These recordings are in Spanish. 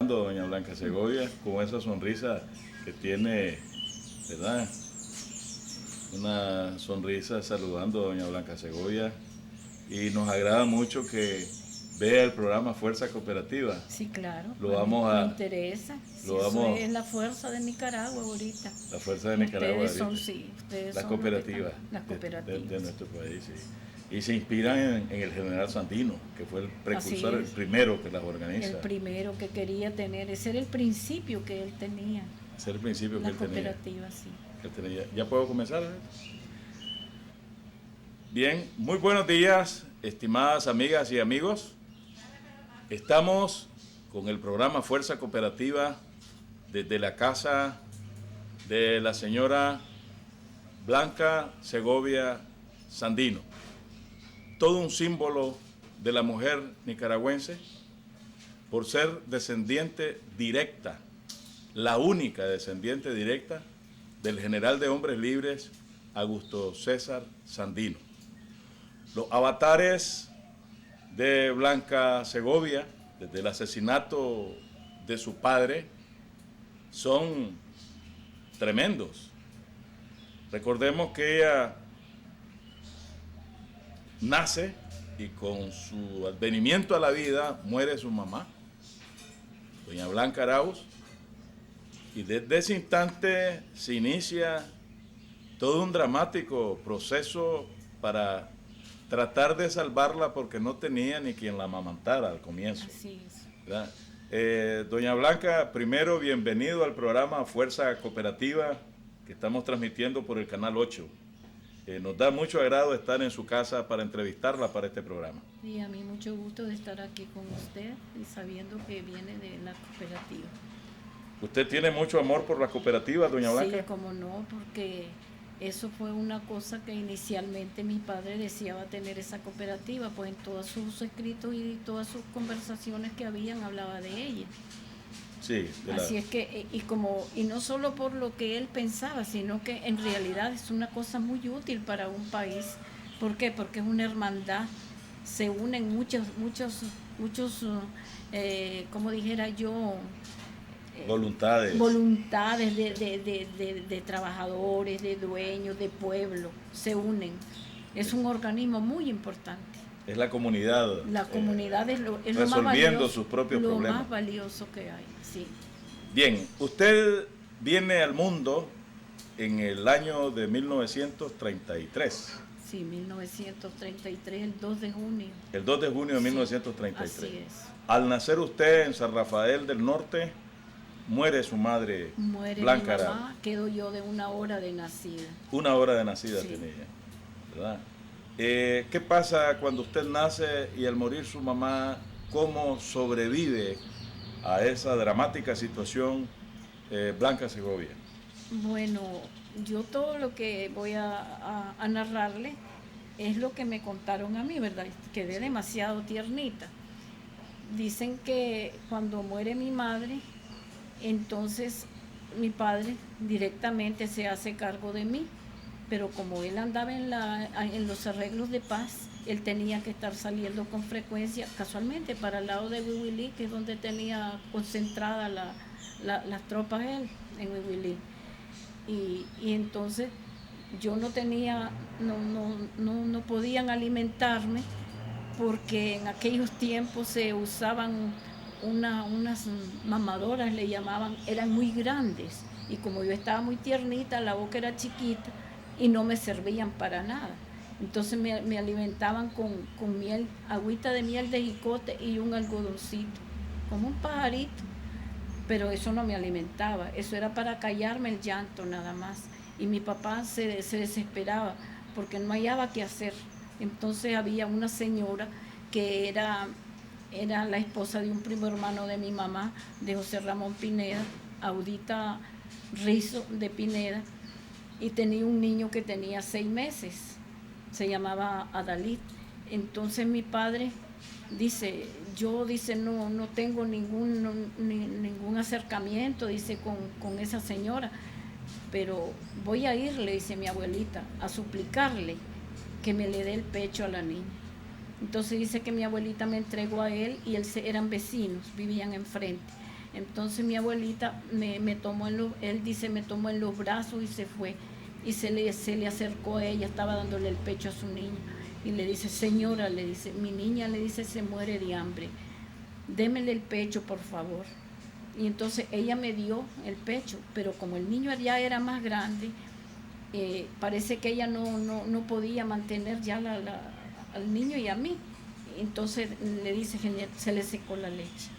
Doña Blanca Segovia, con esa sonrisa que tiene, ¿verdad? Una sonrisa saludando a Doña Blanca Segovia, y nos agrada mucho que vea el programa Fuerza Cooperativa. Sí, claro. Lo vamos a... Me interesa. Lo Sí, vamos, eso es la fuerza de Nicaragua ahorita. la fuerza de Nicaragua. Ustedes son, sí, ustedes las son cooperativas, las cooperativas de nuestro país. Sí. Y se inspiran en el general Sandino, que fue el precursor, el primero que las organiza. El primero que quería tener, ese era el principio que él tenía. Ese era el principio que él tenía. La cooperativa, sí. Que él tenía. ¿Ya puedo comenzar? Bien, muy buenos días, estimadas amigas y amigos. Estamos con el programa Fuerza Cooperativa desde la casa de la señora Blanca Segovia Sandino. Todo un símbolo de la mujer nicaragüense por ser descendiente directa, la única descendiente directa del general de hombres libres Augusto César Sandino. Los avatares de Blanca Segovia, desde el asesinato de su padre, son tremendos. Recordemos que ella nace y con su advenimiento a la vida muere su mamá, doña Blanca Arauz, y desde ese instante se inicia todo un dramático proceso para tratar de salvarla, porque no tenía ni quien la amamantara al comienzo. Así es. Doña Blanca, primero bienvenido al programa Fuerza Cooperativa que estamos transmitiendo por el Canal 8. Nos da mucho agrado estar en su casa para entrevistarla para este programa. Y a mí mucho gusto de estar aquí con usted y sabiendo que viene de la cooperativa. ¿Usted tiene mucho amor por la cooperativa, doña Blanca? Sí, como no, porque eso fue una cosa que inicialmente mi padre deseaba tener esa cooperativa, pues en todos sus escritos y todas sus conversaciones que habían hablaba de ella. Sí, así es que, y no solo por lo que él pensaba, sino que en realidad es una cosa muy útil para un país. ¿Por qué? Porque es una hermandad, se unen muchos, como dijera yo, voluntades de trabajadores, de dueños, de pueblo, se unen. Es un organismo muy importante. Es la comunidad. La comunidad es lo resolviendo más valioso, sus propios problemas. Lo más valioso que hay, sí. Bien, usted viene al mundo en el año de 1933. Sí, 1933, el 2 de junio. El 2 de junio de 1933. Así es. Al nacer usted en San Rafael del Norte, muere su madre, Blanca Arauz. Mi mamá, quedo yo de 1 hora de nacida. 1 hora de nacida sí. tenía, ¿verdad? ¿Qué pasa cuando usted nace y al morir su mamá, cómo sobrevive a esa dramática situación Blanca Segovia? Bueno, yo todo lo que voy a narrarle es lo que me contaron a mí, ¿verdad? Quedé demasiado tiernita. Dicen que cuando muere mi madre, entonces mi padre directamente se hace cargo de mí, pero como él andaba en los arreglos de paz, él tenía que estar saliendo con frecuencia, casualmente para el lado de Huihuilí, que es donde tenía concentrada las tropas él, en Huihuilí. Y entonces yo no tenía, no podían alimentarme, porque en aquellos tiempos se usaban unas mamadoras, le llamaban, eran muy grandes, y como yo estaba muy tiernita, la boca era chiquita y no me servían para nada. Entonces me alimentaban con miel, agüita de miel de jicote y un algodoncito, como un pajarito, pero eso no me alimentaba, eso era para callarme el llanto nada más. Y mi papá se desesperaba porque no hallaba qué hacer. Entonces había una señora que era la esposa de un primo hermano de mi mamá, de José Ramón Pineda, Audita Rizo de Pineda, y tenía un niño que tenía 6 meses, se llamaba Adalid. Entonces mi padre dice, no tengo ningún acercamiento, dice, con esa señora, pero voy a irle, dice mi abuelita, a suplicarle que me le dé el pecho a la niña. Entonces dice que mi abuelita me entregó a él y él eran vecinos, vivían enfrente. Entonces mi abuelita me tomó él dice, me tomó en los brazos y se fue. Y se le acercó a ella, estaba dándole el pecho a su niño. Y le dice, señora, le dice, mi niña, le dice, se muere de hambre. Démele el pecho, por favor. Y entonces ella me dio el pecho, pero como el niño ya era más grande, parece que ella no podía mantener ya al niño y a mí. Entonces le dice, se le secó la leche.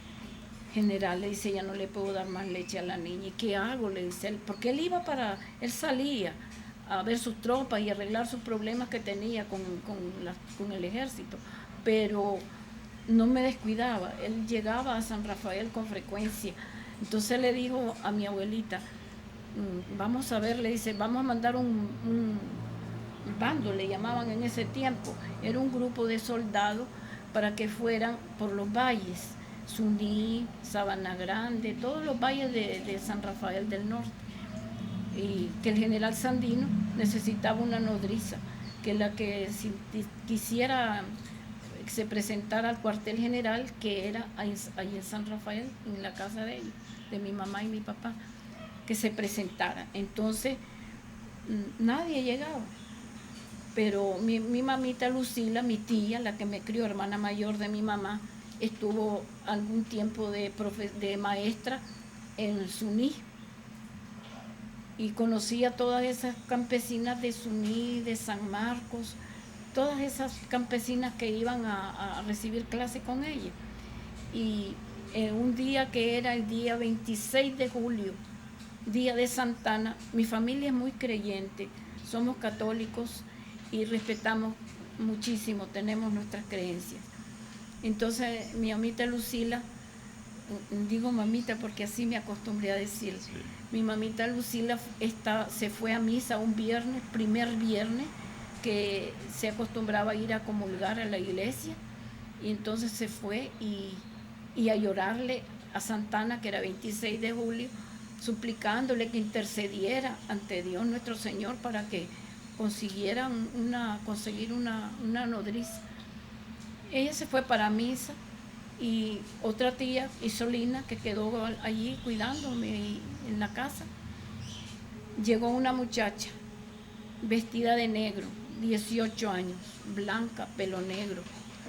General, le dice, ya no le puedo dar más leche a la niña. ¿Y qué hago? Le dice él, porque él salía a ver sus tropas y arreglar sus problemas que tenía con el ejército, pero no me descuidaba. Él llegaba a San Rafael con frecuencia. Entonces le dijo a mi abuelita, vamos a ver, le dice, vamos a mandar un bando, le llamaban en ese tiempo, era un grupo de soldados para que fueran por los valles, Suní, Sabana Grande, todos los valles de San Rafael del Norte, y que el general Sandino necesitaba una nodriza, que la que si quisiera se presentara al cuartel general, que era ahí en San Rafael, en la casa de ellos, de mi mamá y mi papá, que se presentara. Entonces nadie llegaba, pero mi mamita Lucila, mi tía, la que me crió, hermana mayor de mi mamá, estuvo algún tiempo de maestra en Suní y conocí a todas esas campesinas de Suní, de San Marcos, todas esas campesinas que iban a recibir clase con ella. Y un día que era el día 26 de julio, día de Santana, mi familia es muy creyente, somos católicos y respetamos muchísimo, tenemos nuestras creencias. Entonces mi mamita Lucila, digo mamita porque así me acostumbré a decir, sí. Mi mamita Lucila se fue a misa un viernes, primer viernes, que se acostumbraba a ir a comulgar a la iglesia, y entonces se fue y a llorarle a Santana, que era 26 de julio, suplicándole que intercediera ante Dios nuestro Señor para que consiguiera conseguir una nodriza. Ella se fue para misa, y otra tía, Isolina, que quedó allí cuidándome en la casa, llegó una muchacha vestida de negro, 18 años, blanca, pelo negro,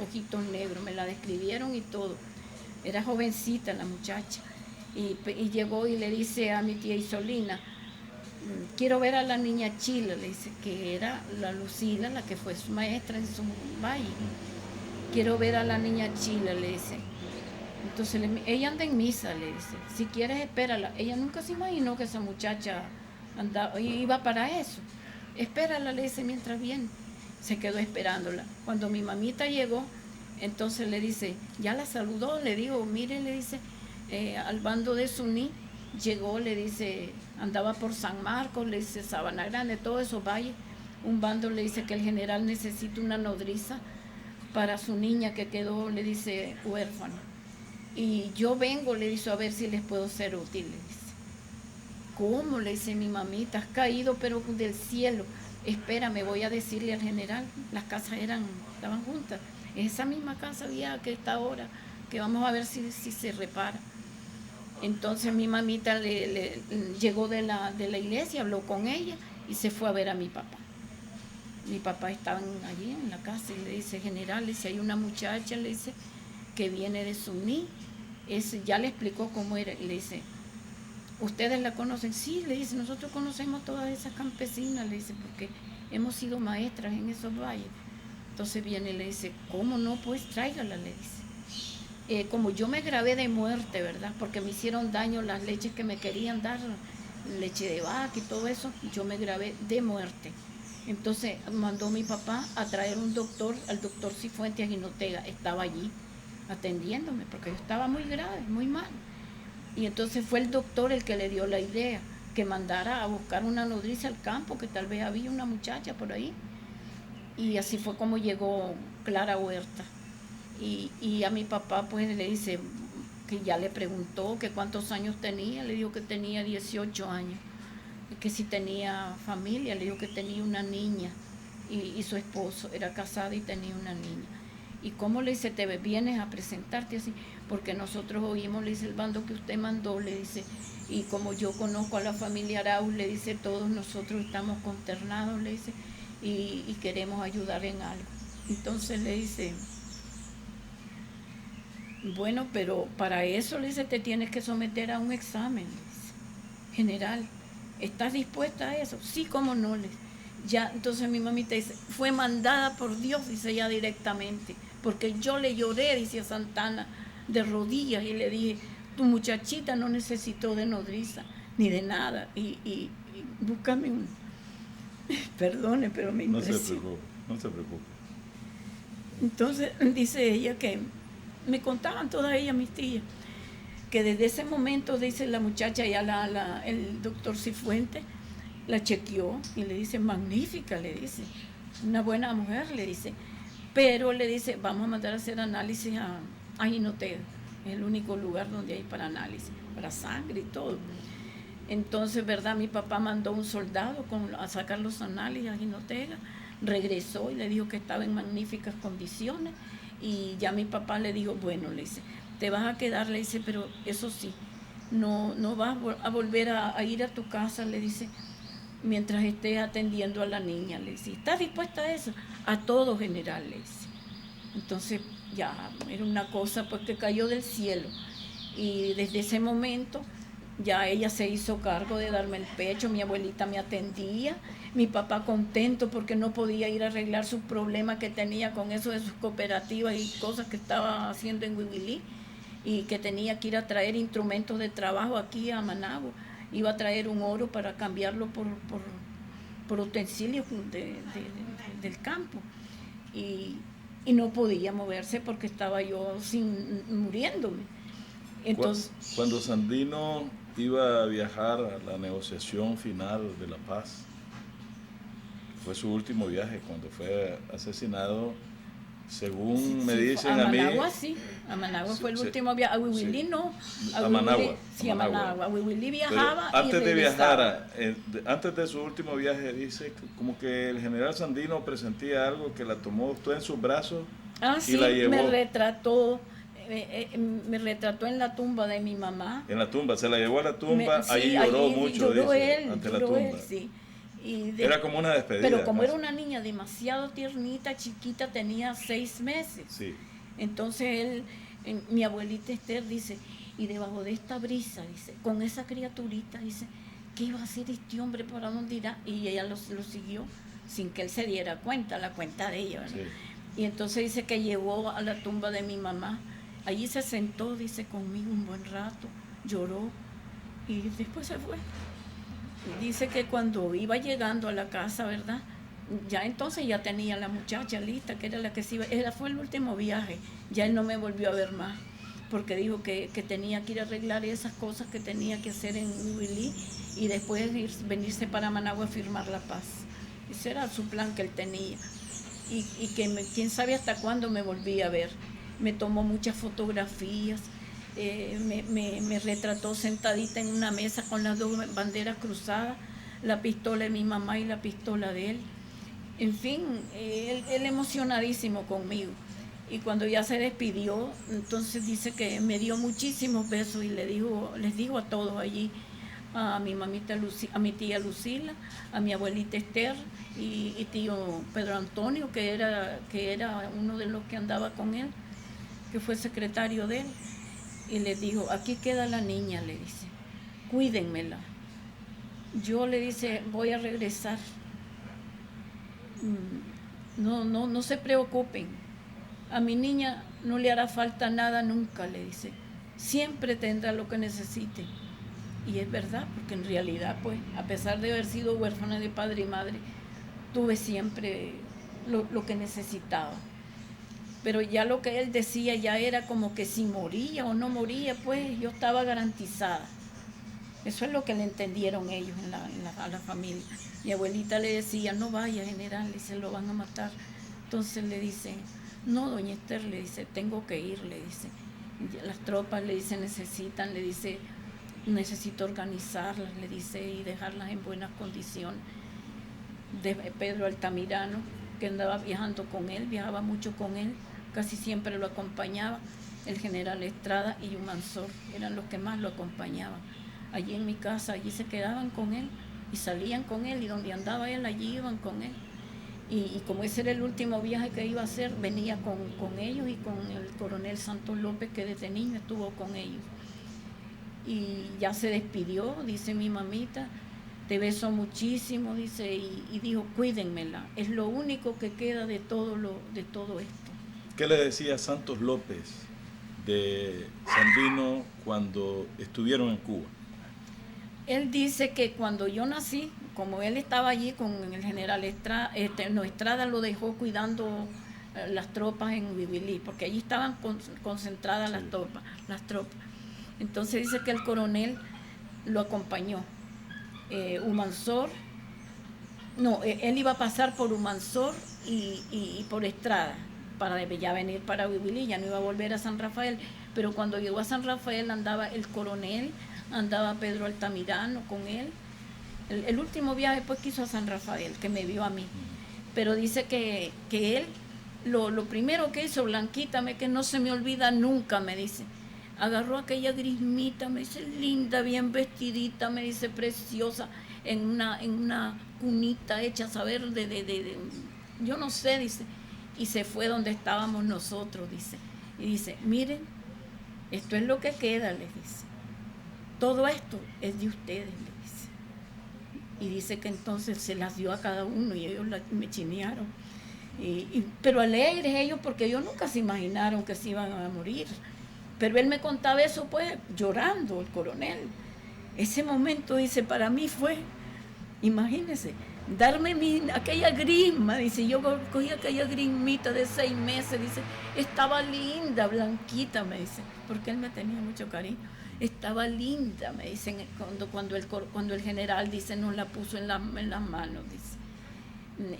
ojitos negros, me la describieron y todo. Era jovencita la muchacha, y llegó y le dice a mi tía Isolina, quiero ver a la niña Chila, le dice, que era la Lucila, la que fue su maestra en su valle. Quiero ver a la niña Chila, le dice. Entonces ella anda en misa, le dice, si quieres espérala. Ella nunca se imaginó que esa muchacha iba para eso. Espérala, le dice, mientras viene. Se quedó esperándola. Cuando mi mamita llegó, entonces le dice, ya la saludó, le digo, mire, le dice, al bando de Suní, llegó, le dice, andaba por San Marcos, le dice, Sabana Grande, todos esos valles. Un bando le dice que el general necesita una nodriza para su niña que quedó, le dice, huérfana. Y yo vengo, le dice, a ver si les puedo ser útil, le dice. ¿Cómo? Le dice mi mamita, has caído pero del cielo. Espérame, voy a decirle al general. Las casas estaban juntas. Esa misma casa había que está ahora, que vamos a ver si se repara. Entonces mi mamita llegó de la iglesia, habló con ella y se fue a ver a mi papá. Mi papá estaba allí en la casa y le dice, general, le dice, hay una muchacha, le dice, que viene de Suní. Ya le explicó cómo era, y le dice, ¿ustedes la conocen? Sí, le dice, nosotros conocemos todas esas campesinas, le dice, porque hemos sido maestras en esos valles. Entonces viene y le dice, ¿cómo no? Pues tráigala, le dice. Como yo me grabé de muerte, ¿verdad? Porque me hicieron daño las leches que me querían dar, leche de vaca y todo eso, yo me grabé de muerte. Entonces mandó mi papá a traer un doctor, al doctor Cifuentes Aguinotega, estaba allí atendiéndome, porque yo estaba muy grave, muy mal. Y entonces fue el doctor el que le dio la idea, que mandara a buscar una nodriza al campo, que tal vez había una muchacha por ahí. Y así fue como llegó Clara Huerta. Y a mi papá pues le dice, que ya le preguntó que cuántos años tenía, le dijo que tenía 18 años, que si tenía familia, le dijo que tenía una niña, y su esposo era casado y tenía una niña. ¿y cómo le dice te vienes a presentarte así? Porque nosotros oímos, le dice, el bando que usted mandó, le dice, y como yo conozco a la familia Arauz, le dice, todos nosotros estamos consternados, le dice, y queremos ayudar en algo. Entonces le dice, bueno, pero para eso, le dice, te tienes que someter a un examen, le dice, general. ¿Estás dispuesta a eso? Sí, cómo no, le dice. Ya, entonces mi mamita dice, fue mandada por Dios, dice ella directamente, porque yo le lloré, dice a Santana, de rodillas, y le dije, tu muchachita no necesitó de nodriza, ni de nada, y búscame un... Perdone, pero me impresionó. No se preocupe. Entonces dice ella que, me contaban todas ellas, mis tías, que desde ese momento, dice la muchacha, ya el doctor Cifuentes la chequeó y le dice, magnífica, le dice, una buena mujer, le dice, pero le dice, vamos a mandar a hacer análisis a Jinotega, es el único lugar donde hay para análisis, para sangre y todo. Entonces, ¿verdad? Mi papá mandó un soldado a sacar los análisis a Jinotega, regresó y le dijo que estaba en magníficas condiciones, y ya mi papá le dijo, bueno, le dice, te vas a quedar, le dice, pero eso sí, no vas a volver a ir a tu casa, le dice, mientras estés atendiendo a la niña, le dice, ¿estás dispuesta a eso? A todo, general, le dice. Entonces ya era una cosa pues que cayó del cielo, y desde ese momento ya ella se hizo cargo de darme el pecho, mi abuelita me atendía, mi papá contento porque no podía ir a arreglar sus problemas que tenía con eso de sus cooperativas y cosas que estaba haciendo en Huibilí, y que tenía que ir a traer instrumentos de trabajo aquí a Managua. Iba a traer un oro para cambiarlo por utensilios del campo, y no podía moverse porque estaba yo muriéndome. Entonces, cuando Sandino iba a viajar a la negociación final de la paz, fue su último viaje cuando fue asesinado, según me dicen a mí. A Managua fue el último viaje, a Huibilí sí. No. A Managua. Sí, a Managua. A Huibilí viajaba. Pero antes de viajar, antes de su último viaje, dice como que el general Sandino presentía algo, que la tomó usted en sus brazos y la llevó. Me retrató en la tumba de mi mamá. En la tumba, se la llevó a la tumba, ahí lloró mucho, dice, ante la tumba. Sí. Era como una despedida. Pero como era una niña demasiado tiernita, chiquita, tenía 6 meses. Sí. Entonces mi abuelita Esther dice, y debajo de esta brisa, dice, con esa criaturita, dice, ¿qué iba a hacer este hombre? ¿Para dónde irá? Y ella lo siguió sin que él se diera cuenta, la cuenta de ella, ¿verdad? Sí. Y entonces dice que llegó a la tumba de mi mamá, allí se sentó, dice, conmigo un buen rato, lloró y después se fue. Dice que cuando iba llegando a la casa, ¿verdad? Ya entonces ya tenía la muchacha lista, que era la que se iba. Fue el último viaje, ya él no me volvió a ver más, porque dijo que tenía que ir a arreglar esas cosas que tenía que hacer en Huibilí y después venirse para Managua a firmar la paz. Ese era su plan que él tenía. Y que quién sabe hasta cuándo me volví a ver. Me tomó muchas fotografías. Me retrató sentadita en una mesa con las 2 banderas cruzadas, la pistola de mi mamá y la pistola de él. En fin, él emocionadísimo conmigo. Y cuando ya se despidió, entonces dice que me dio muchísimos besos y les digo a todos allí, a mi mamita a mi tía Lucila, a mi abuelita Esther y tío Pedro Antonio, que era uno de los que andaba con él, que fue secretario de él. Y le dijo, aquí queda la niña, le dice, cuídenmela. Yo le dice, voy a regresar. No se preocupen. A mi niña no le hará falta nada nunca, le dice. Siempre tendrá lo que necesite. Y es verdad, porque en realidad, pues, a pesar de haber sido huérfana de padre y madre, tuve siempre lo que necesitaba. Pero ya lo que él decía ya era como que si moría o no moría, pues yo estaba garantizada. Eso es lo que le entendieron ellos a la familia. Mi abuelita le decía, no vaya, general, le dice, lo van a matar. Entonces le dice, no, doña Esther, le dice, tengo que ir, le dice. Las tropas, le dice, necesitan, le dice, necesito organizarlas, le dice, y dejarlas en buenas condiciones. De Pedro Altamirano, que andaba viajando con él, viajaba mucho con él, casi siempre lo acompañaba el general Estrada y Humansor, eran los que más lo acompañaban. Allí en mi casa, allí se quedaban con él y salían con él, y donde andaba él, allí iban con él. Y como ese era el último viaje que iba a hacer, venía con ellos y con el coronel Santos López, que desde niño estuvo con ellos. Y ya se despidió, dice mi mamita, te beso muchísimo, dice, y dijo, cuídenmela, es lo único que queda de todo esto. ¿Qué le decía Santos López de Sandino cuando estuvieron en Cuba? Él dice que cuando yo nací, como él estaba allí con el general Estrada, Estrada lo dejó cuidando las tropas en Huibilí, porque allí estaban concentradas las tropas. Entonces dice que el coronel lo acompañó. Humansor, él iba a pasar por Humansor y por Estrada, para ya venir para Huibilí, ya no iba a volver a San Rafael, pero cuando llegó a San Rafael andaba el coronel, andaba Pedro Altamirano con él. El último viaje pues que hizo a San Rafael, que me vio a mí, pero dice que él, lo primero que hizo, Blanquita, que no se me olvida nunca, me dice, agarró aquella grismita, me dice, linda, bien vestidita, me dice, preciosa, en una cunita hecha, saber, yo no sé, dice, y se fue donde estábamos nosotros, dice, y dice, miren, esto es lo que queda, les dice, todo esto es de ustedes, les dice, y dice que entonces se las dio a cada uno y ellos me chinearon, pero alegres ellos, porque ellos nunca se imaginaron que se iban a morir. Pero él me contaba eso pues llorando, el coronel. Ese momento, dice, para mí fue, imagínense, darme aquella grisma, dice, yo cogí aquella grismita de 6 meses, dice, estaba linda, Blanquita, me dice, porque él me tenía mucho cariño, estaba linda, me dicen, cuando el general, dice, nos la puso en las manos, dice.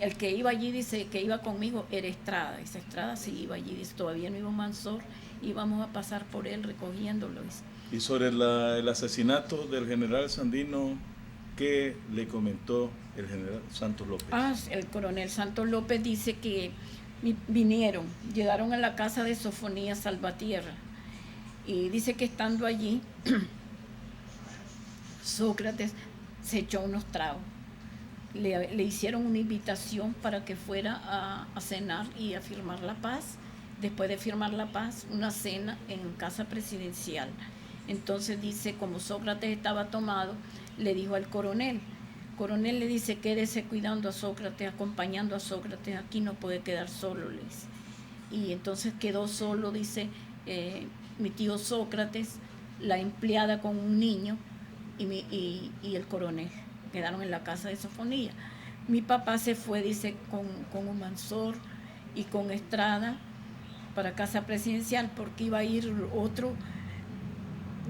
El que iba allí, dice, que iba conmigo, era Estrada, dice, Estrada sí iba allí, dice, todavía no iba Humansor, íbamos a pasar por él recogiéndolo, dice. Y sobre el asesinato del general Sandino, ¿qué le comentó el general Santos López? El coronel Santos López dice que llegaron a la casa de Sofonía Salvatierra, y dice que estando allí, Sócrates se echó unos tragos. Le hicieron una invitación para que fuera a cenar y a firmar la paz. Después de firmar la paz, una cena en casa presidencial. Entonces dice, como Sócrates estaba tomado, le dijo al coronel le dice, quédese cuidando a Sócrates, acompañando a Sócrates, aquí no puede quedar solo, le dice. Y entonces quedó solo, dice, mi tío Sócrates, la empleada con un niño y el coronel. Quedaron en la casa de Sofonía. Mi papá se fue, dice, con Humansor y con Estrada para casa presidencial, porque iba a ir otro,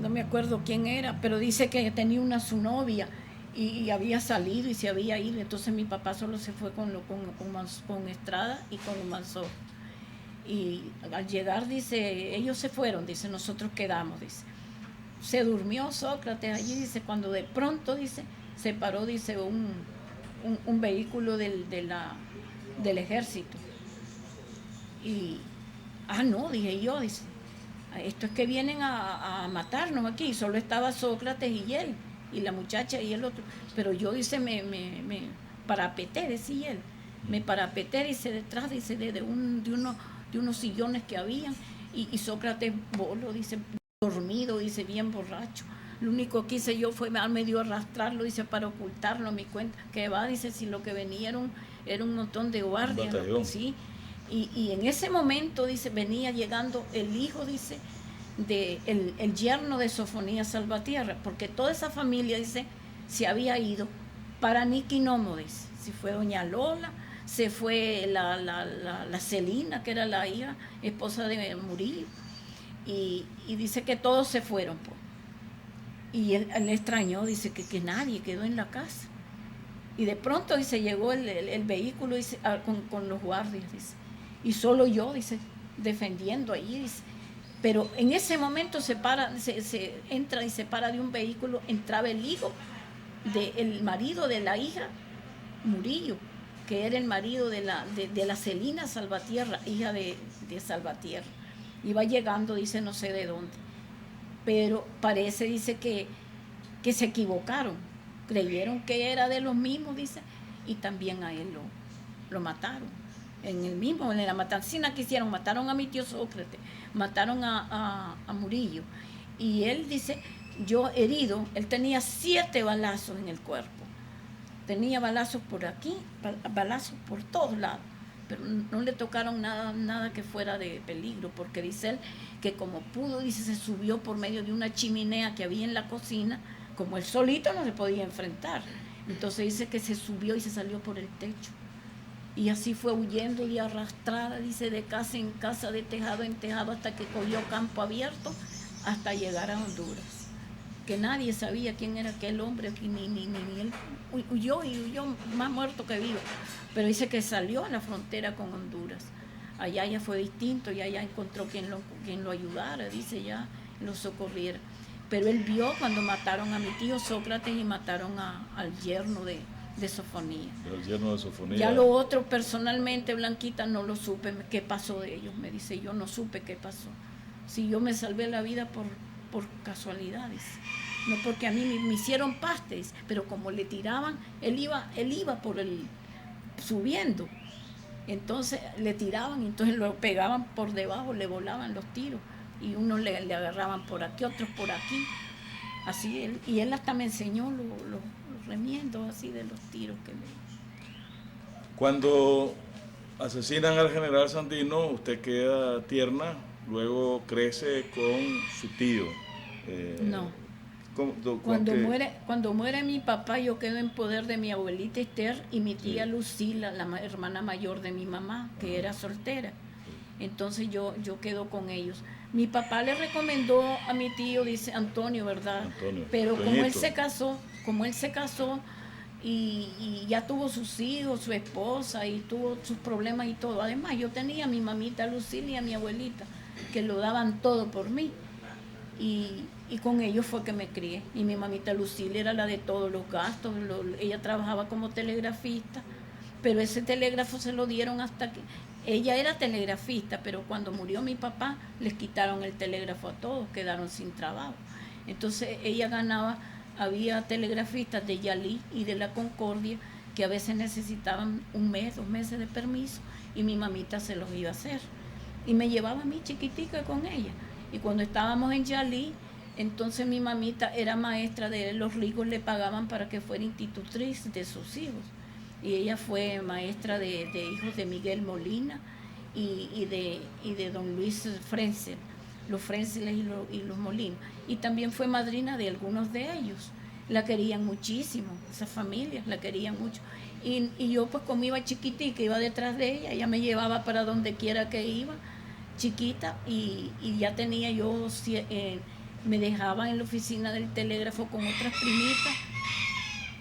no me acuerdo quién era, pero dice que tenía su novia y había salido y se había ido. Entonces mi papá solo se fue con Estrada y con Humansor. Y al llegar, dice, ellos se fueron, dice, nosotros quedamos, dice. Se durmió Sócrates allí, dice, cuando de pronto, dice, se paró, dice, un vehículo del ejército. Y, no, dije yo, dice, esto es que vienen a matarnos aquí. Y solo estaba Sócrates y él, y la muchacha y el otro. Pero yo, dice, me parapeté, decía él. Me parapeté, dice, detrás, dice, de unos sillones que habían. Y Sócrates voló, dice, dormido, dice, bien borracho. Lo único que hice yo fue medio arrastrarlo, dice, para ocultarlo a mi cuenta. Que va, dice, si lo que venía era un montón de guardias. Sí. Y en ese momento, dice, venía llegando el hijo, dice, el yerno de Sofonía Salvatierra, porque toda esa familia, dice, se había ido para Niquinomo, dice. Se fue doña Lola, se fue la Celina, que era la hija, esposa de Murillo, y dice que todos se fueron, pues. Y él extrañó, dice, que nadie quedó en la casa. Y de pronto, dice, llegó el vehículo, dice, con los guardias, dice, y solo yo, dice, defendiendo allí, dice. Pero en ese momento se entra y se para de un vehículo, entraba el hijo del marido de la hija, Murillo, que era el marido de la Celina Salvatierra, hija de de Salvatierra. Iba llegando, dice, no sé de dónde. Pero parece, dice, que se equivocaron. Creyeron que era de los mismos, dice, y también a él lo mataron. En la matancina que hicieron, mataron a mi tío Sócrates, mataron a Murillo. Y él dice, yo herido, él tenía 7 balazos en el cuerpo. Tenía balazos por aquí, balazos por todos lados, pero no le tocaron nada que fuera de peligro, porque dice él que como pudo, dice, se subió por medio de una chimenea que había en la cocina, como él solito no se podía enfrentar. Entonces dice que se subió y se salió por el techo. Y así fue huyendo y arrastrada, dice, de casa en casa, de tejado en tejado, hasta que cogió campo abierto, hasta llegar a Honduras. Que nadie sabía quién era aquel hombre, ni él huyó más muerto que vivo. Pero dice que salió a la frontera con Honduras. Allá ya fue distinto, ya encontró quien lo ayudara, dice, ya lo socorriera. Pero él vio cuando mataron a mi tío Sócrates y mataron al yerno de Sofonía. El yerno de Sofonía. Ya lo otro, personalmente, Blanquita, no lo supe qué pasó de ellos. Me dice, yo no supe qué pasó. Si yo me salvé la vida por casualidades, no porque a mí me hicieron pastes, pero como le tiraban, él iba por subiendo, entonces le tiraban, entonces lo pegaban por debajo, le volaban los tiros, y unos le agarraban por aquí, otros por aquí, así y él hasta me enseñó los remiendos así de los tiros que le... Cuando asesinan al general Sandino, usted queda tierna, luego crece con su tío. No. Cuando muere mi papá, yo quedo en poder de mi abuelita Esther y mi tía Lucila, la hermana mayor de mi mamá, que era soltera. Entonces yo quedo con ellos. Mi papá le recomendó a mi tío, dice Antonio, ¿verdad? Antonio, pero como él se casó y ya tuvo sus hijos, su esposa, y tuvo sus problemas y todo. Además, yo tenía a mi mamita Lucila y a mi abuelita, que lo daban todo por mí. Y con ellos fue que me crié. Y mi mamita Lucila era la de todos los gastos. Ella trabajaba como telegrafista, pero ese telégrafo se lo dieron hasta que... Ella era telegrafista, pero cuando murió mi papá, les quitaron el telégrafo a todos, quedaron sin trabajo. Entonces ella ganaba, había telegrafistas de Yalí y de la Concordia que a veces necesitaban 1 mes, 2 meses de permiso, y mi mamita se los iba a hacer. Y me llevaba a mí chiquitica con ella. Y cuando estábamos en Yalí, entonces mi mamita era maestra de él, los ricos le pagaban para que fuera institutriz de sus hijos. Y ella fue maestra de hijos de Miguel Molina y de don Luis Frenzel, los Frenzeles y los Molinos. Y también fue madrina de algunos de ellos. La querían muchísimo, esas familias la querían mucho. Y yo pues como iba chiquitica, iba detrás de ella me llevaba para donde quiera que iba, chiquita, y ya tenía yo, me dejaba en la oficina del telégrafo con otras primitas,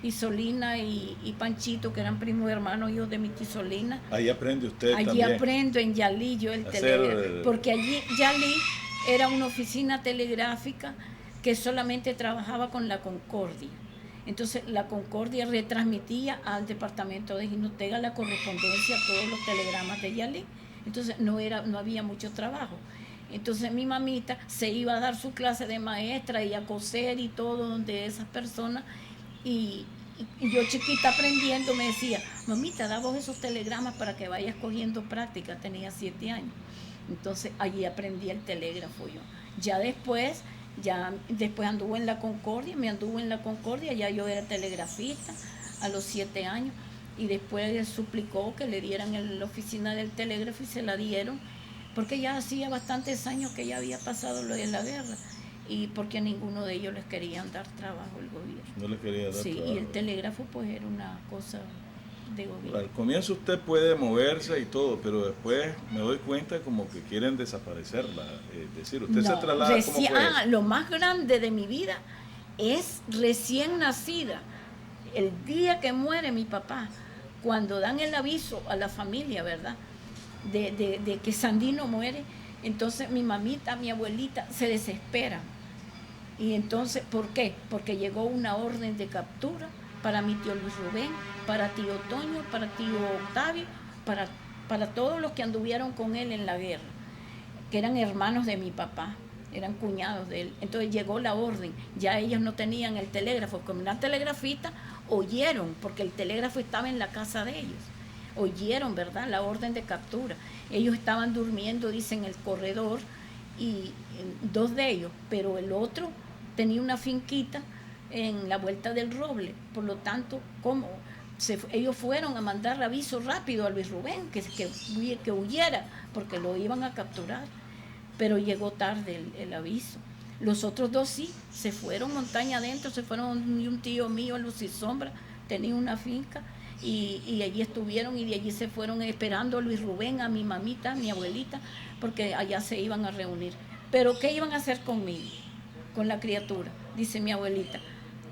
Isolina y Panchito, que eran primos hermanos, hijos de mi Isolina. Ahí aprende usted allí también. Allí aprendo en Yalí yo el telégrafo, porque allí Yalí era una oficina telegráfica que solamente trabajaba con la Concordia. Entonces la Concordia retransmitía al departamento de Jinotega la correspondencia a todos los telegramas de Yalí. Entonces no había mucho trabajo. Entonces mi mamita se iba a dar su clase de maestra y a coser y todo donde esas personas, y yo chiquita aprendiendo me decía, mamita, da vos esos telegramas para que vayas cogiendo práctica. Tenía 7 años. Entonces allí aprendí el telégrafo yo. Ya después anduve en la Concordia, ya yo era telegrafista a los 7 años, y después él suplicó que le dieran en la oficina del telégrafo y se la dieron, porque ya hacía bastantes años que ya había pasado lo de la guerra, y porque a ninguno de ellos les querían dar trabajo el gobierno. No les quería dar trabajo. Y el telégrafo pues era una cosa de gobierno. Al comienzo usted puede moverse y todo, pero después me doy cuenta como que quieren desaparecerla. Es decir, usted se traslada como fue. Lo más grande de mi vida es recién nacida. El día que muere mi papá, cuando dan el aviso a la familia, ¿verdad?, de que Sandino muere, entonces mi mamita, mi abuelita se desesperan. Y entonces, ¿por qué? Porque llegó una orden de captura para mi tío Luis Rubén, para tío Toño, para tío Octavio, para todos los que anduvieron con él en la guerra. que eran hermanos de mi papá, eran cuñados de él. Entonces llegó la orden, ya ellos no tenían el telégrafo, como una telegrafista, oyeron, porque el telégrafo estaba en la casa de ellos, oyeron, ¿verdad?, la orden de captura. Ellos estaban durmiendo, dice, en el corredor, y dos de ellos, pero el otro tenía una finquita en la Vuelta del Roble. Por lo tanto, como ellos fueron a mandar aviso rápido a Luis Rubén que huyera, porque lo iban a capturar, pero llegó tarde el aviso. Los otros dos sí, se fueron montaña adentro, se fueron. Y un tío mío, Luz y Sombra, tenía una finca, y allí estuvieron, y de allí se fueron esperando a Luis Rubén, a mi mamita, a mi abuelita, porque allá se iban a reunir. Pero ¿qué iban a hacer conmigo, con la criatura? Dice mi abuelita,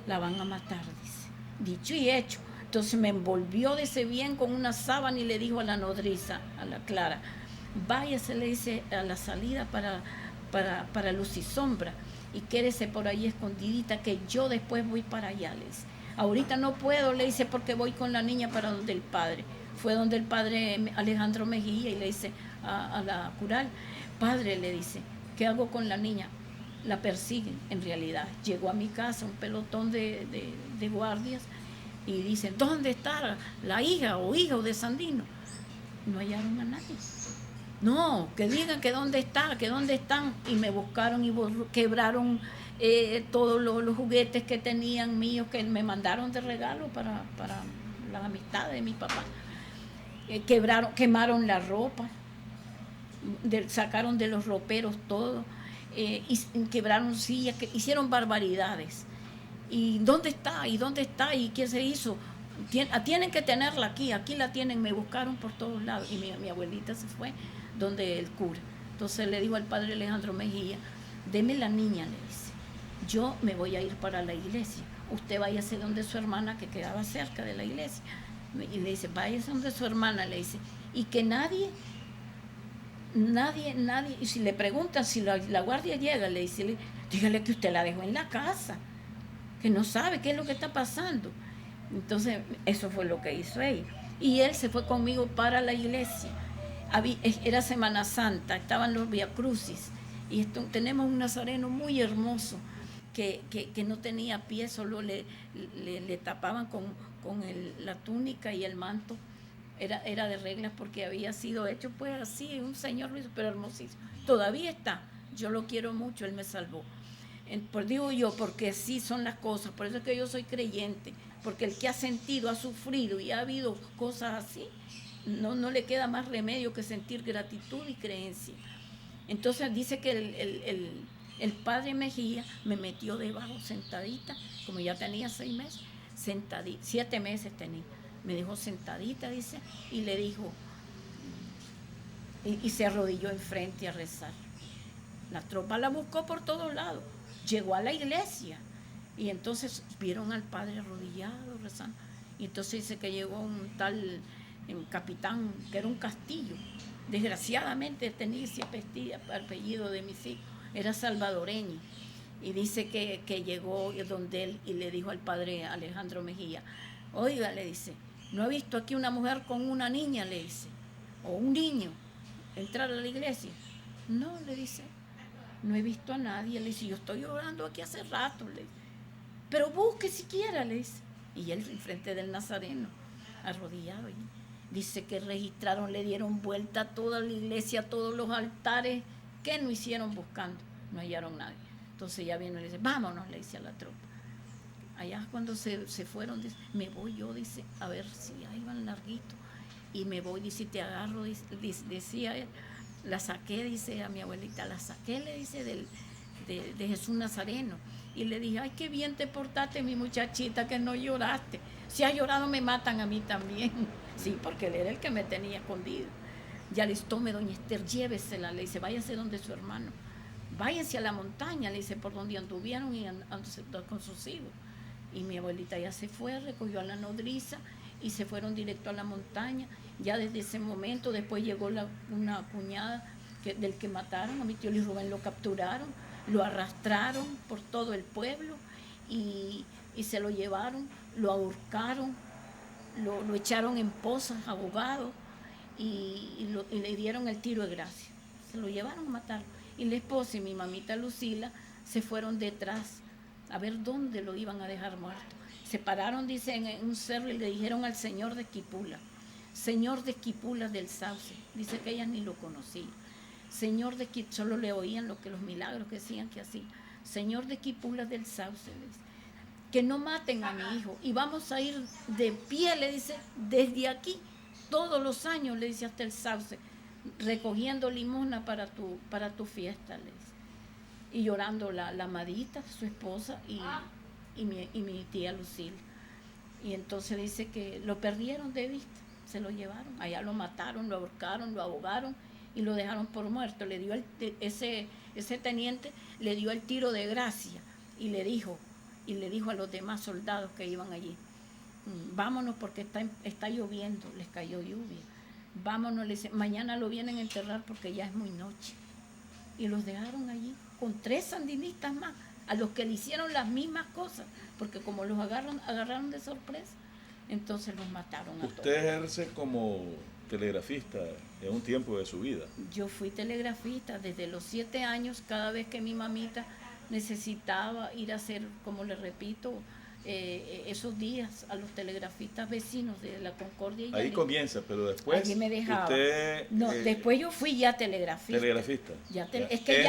la van a matar, dice. Dicho y hecho. Entonces me envolvió de ese bien con una sábana y le dijo a la nodriza, a la Clara, váyase, le dice, a la salida para Luz y Sombra, y quédese por ahí escondidita, que yo después voy para allá, le dice. Ahorita no puedo, le dice, porque voy con la niña para donde el padre. Fue donde el padre Alejandro Mejía y le dice a la cural, padre, le dice, ¿qué hago con la niña? La persiguen, en realidad. Llegó a mi casa un pelotón de guardias y dicen, ¿dónde está la hija o hijo de Sandino? No hallaron a nadie. No, que digan que dónde está, que dónde están. Y me buscaron y quebraron todos los juguetes que tenían míos, que me mandaron de regalo para la amistad de mi papá. Quemaron la ropa, sacaron de los roperos todo, y quebraron sillas, hicieron barbaridades. ¿Y dónde está? ¿Y dónde está? ¿Y qué se hizo? Tienen que tenerla aquí la tienen. Me buscaron por todos lados, y mi abuelita se fue donde el cura. Entonces le digo al padre Alejandro Mejía, deme la niña, le dice, yo me voy a ir para la iglesia, usted váyase donde su hermana, que quedaba cerca de la iglesia, y le dice, váyase donde su hermana, le dice, y que nadie, y si le preguntan, si la guardia llega, le dice, dígale que usted la dejó en la casa, que no sabe qué es lo que está pasando. Entonces eso fue lo que hizo ella, y él se fue conmigo para la iglesia. Era Semana Santa, estaban los Via Crucis, y tenemos un nazareno muy hermoso que no tenía pies, solo le tapaban con la túnica y el manto. Era de reglas, porque había sido hecho pues así, un señor pero hermosísimo. Todavía está, yo lo quiero mucho, él me salvó. Pues digo yo, porque así son las cosas, por eso es que yo soy creyente, porque el que ha sentido, ha sufrido y ha habido cosas así, no le queda más remedio que sentir gratitud y creencia. Entonces dice que el padre Mejía me metió debajo sentadita, como ya tenía 6 meses, 7 meses tenía, me dejó sentadita, dice, y le dijo, y se arrodilló enfrente a rezar. La tropa la buscó por todos lados, llegó a la iglesia, y entonces vieron al padre arrodillado, rezando, y entonces dice que llegó un tal capitán, que era un Castillo, desgraciadamente tenía ese apellido de mis hijos, era salvadoreño, y dice que llegó donde él y le dijo al padre Alejandro Mejía, oiga, le dice, ¿no ha visto aquí una mujer con una niña?, le dice, o un niño, entrar a la iglesia. No, le dice, no he visto a nadie, le dice, yo estoy orando aquí hace rato, le dice, pero busque siquiera, le dice. Y él enfrente del nazareno, arrodillado, y dice que registraron, le dieron vuelta a toda la iglesia, a todos los altares, que no hicieron buscando, no hallaron nadie. Entonces ya viene y le dice, vámonos, le dice a la tropa. Allá cuando se fueron, dice, me voy yo, dice, a ver si ahí van larguito, y me voy, dice, te agarro, decía él, la saqué, dice a mi abuelita, la saqué, le dice, de Jesús Nazareno, y le dije, ay, qué bien te portaste, mi muchachita, que no lloraste. Si has llorado me matan a mí también. Sí, porque él era el que me tenía escondido. Ya les tome, doña Esther, llévesela, le dice, váyase donde su hermano, váyanse a la montaña, le dice, por donde anduvieron y con sus hijos. Y mi abuelita ya se fue, recogió a la nodriza y se fueron directo a la montaña. Ya desde ese momento, después llegó una cuñada del que mataron, a mi tío Luis Rubén lo capturaron, lo arrastraron por todo el pueblo y se lo llevaron, lo ahorcaron, lo echaron en pozas, ahogado, y le dieron el tiro de gracia. se lo llevaron a matar. Y la esposa y mi mamita Lucila se fueron detrás a ver dónde lo iban a dejar muerto. Se pararon, dice, en un cerro y le dijeron al señor de Esquipula, señor de Esquipula del Sauce, dice que ella ni lo conocía. Señor de Esquipula, solo le oían lo que los milagros que decían que hacía. Señor de Esquipula del Sauce, le dice, que no maten a mi hijo y vamos a ir de pie, le dice, desde aquí, todos los años, le dice, hasta el Sauce, recogiendo limosna para tu fiesta, le dice. Y llorando la amadita, su esposa y mi tía Lucila. Y entonces dice que lo perdieron de vista, se lo llevaron, allá lo mataron, lo ahorcaron, lo ahogaron y lo dejaron por muerto. Le dio ese teniente le dio el tiro de gracia y le dijo a los demás soldados que iban allí, vámonos porque está lloviendo, les cayó lluvia, vámonos, mañana lo vienen a enterrar porque ya es muy noche. Y los dejaron allí con 3 sandinistas más, a los que le hicieron las mismas cosas, porque como los agarraron de sorpresa, entonces los mataron a todos. ¿Usted ejerce como telegrafista en un tiempo de su vida? Yo fui telegrafista desde los 7 años, cada vez que mi mamita necesitaba ir a hacer, como le repito, esos días a los telegrafistas vecinos de la Concordia. Y ahí comienza, pero después allí me dejaba. Usted, después yo fui ya telegrafista. Telegrafista. Es que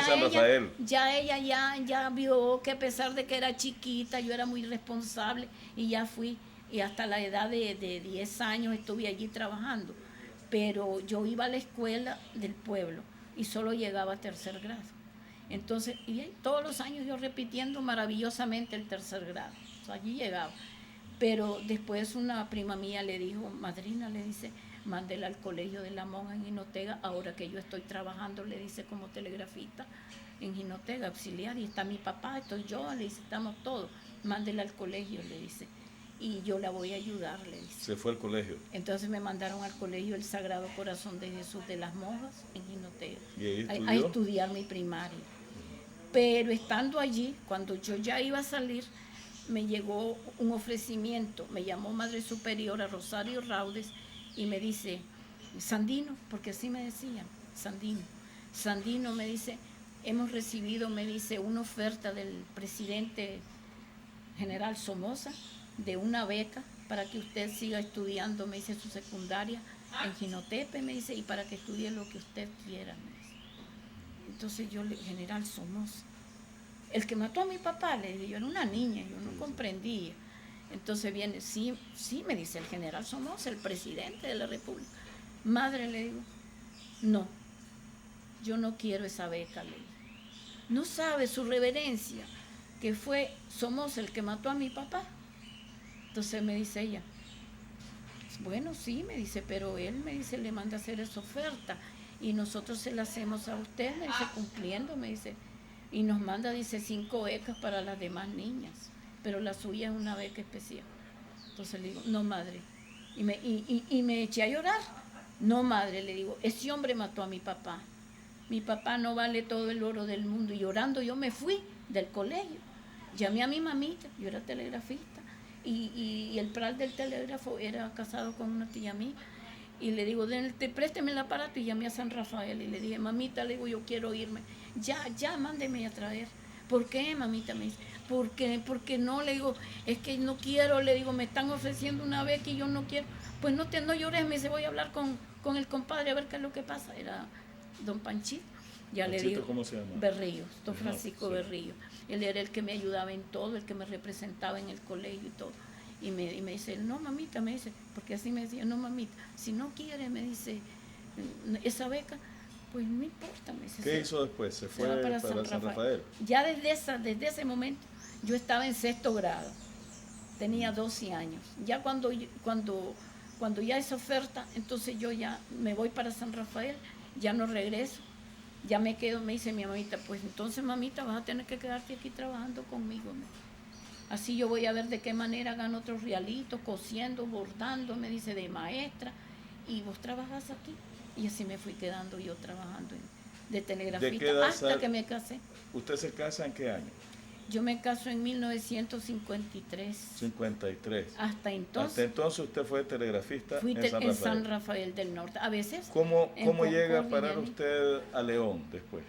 ya ella vio que a pesar de que era chiquita, yo era muy responsable y ya fui. Y hasta la edad de 10 años estuve allí trabajando. Pero yo iba a la escuela del pueblo y solo llegaba a 3er grado. Entonces, y todos los años yo repitiendo maravillosamente el 3er grado. O sea, allí llegaba. Pero después una prima mía le dijo, madrina, le dice, mándela al colegio de la monja en Jinotega, ahora que yo estoy trabajando, le dice, como telegrafista en Jinotega, auxiliar, y está mi papá, estoy yo, le dice, estamos todos, mándela al colegio, le dice, y yo la voy a ayudar, le dice. Se fue al colegio. Entonces me mandaron al colegio el Sagrado Corazón de Jesús de las Monjas en Jinotega, ¿Y ahí estudió? a estudiar mi primaria. Pero estando allí, cuando yo ya iba a salir, me llegó un ofrecimiento, me llamó Madre Superiora Rosario Raudes y me dice, Sandino, porque así me decían, Sandino me dice, hemos recibido, me dice, una oferta del presidente general Somoza de una beca para que usted siga estudiando, me dice, su secundaria en Jinotepe, me dice, y para que estudie lo que usted quiera, me dice. Entonces yo le general Somoza, el que mató a mi papá, le dije, yo era una niña, yo no comprendía. Entonces viene, sí, me dice el general Somoza, el presidente de la República. Madre, le digo, no, yo no quiero esa beca, le digo. No sabe su reverencia que fue Somoza el que mató a mi papá. Entonces me dice ella, bueno, sí, me dice, pero él, me dice, le manda a hacer esa oferta y nosotros se la hacemos a usted, me dice, cumpliendo, me dice, y nos manda, dice, 5 becas para las demás niñas, pero la suya es una beca especial. Entonces le digo, no, madre, y me eché a llorar. No, madre, le digo, ese hombre mató a mi papá no vale todo el oro del mundo. Y llorando yo me fui del colegio, llamé a mi mamita, yo era telegrafista, y el pral del telégrafo era casado con una tía mía, y le digo, présteme el aparato, y llamé a San Rafael y le dije, mamita, le digo, yo quiero irme, ya, mándeme a traer. ¿Por qué, mamita? Me dice, porque no, le digo, es que no quiero, le digo, me están ofreciendo una beca y yo no quiero. Pues no llores, me dice, voy a hablar con el compadre a ver qué es lo que pasa. Era don Panchito. Ya Panchito, le digo, ¿cómo se llama? Berríos, don Francisco sí. Berríos. Él era el que me ayudaba en todo, el que me representaba en el colegio y todo. Y me dice, no, mamita, me dice, porque así me decía, no, mamita, si no quiere, me dice, esa beca, pues no importa, me dice. ¿Qué hizo después? ¿Se fue para San Rafael? Ya desde ese momento yo estaba en 6º grado, tenía 12 años. Ya cuando ya esa oferta, entonces yo ya me voy para San Rafael, ya no regreso, ya me quedo, me dice mi mamita, pues entonces, mamita, vas a tener que quedarte aquí trabajando conmigo, ¿no? Así yo voy a ver de qué manera gano otros realitos, cosiendo, bordando, me dice, de maestra, y vos trabajás aquí. Y así me fui quedando yo trabajando de telegrafista hasta que me casé. ¿Usted se casa en qué año? Yo me caso en 1953. 53. Hasta entonces. Hasta entonces usted fue telegrafista Fui en San Rafael. En San Rafael del Norte. A veces. ¿Cómo llega a parar usted a León después?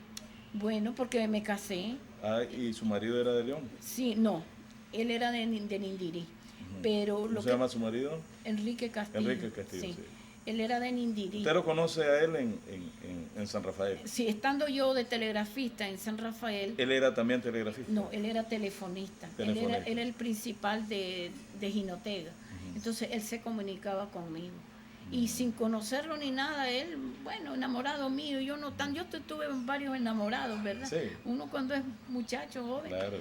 Bueno, porque me casé. Ah, ¿y su marido era de León? Sí, no. Él era de Nindirí. Pero ¿Cómo se llama su marido? Enrique Castillo. Enrique Castillo, sí. Él era de Nindirí. ¿Usted lo conoce a él en San Rafael? Sí, estando yo de telegrafista en San Rafael. ¿Él era también telegrafista? No, él era telefonista. Él era el principal de Jinotega. Entonces él se comunicaba conmigo. Y sin conocerlo ni nada, él, bueno, enamorado mío, yo no tan, yo tuve varios enamorados, ¿verdad? Sí. Uno cuando es muchacho, joven. Claro.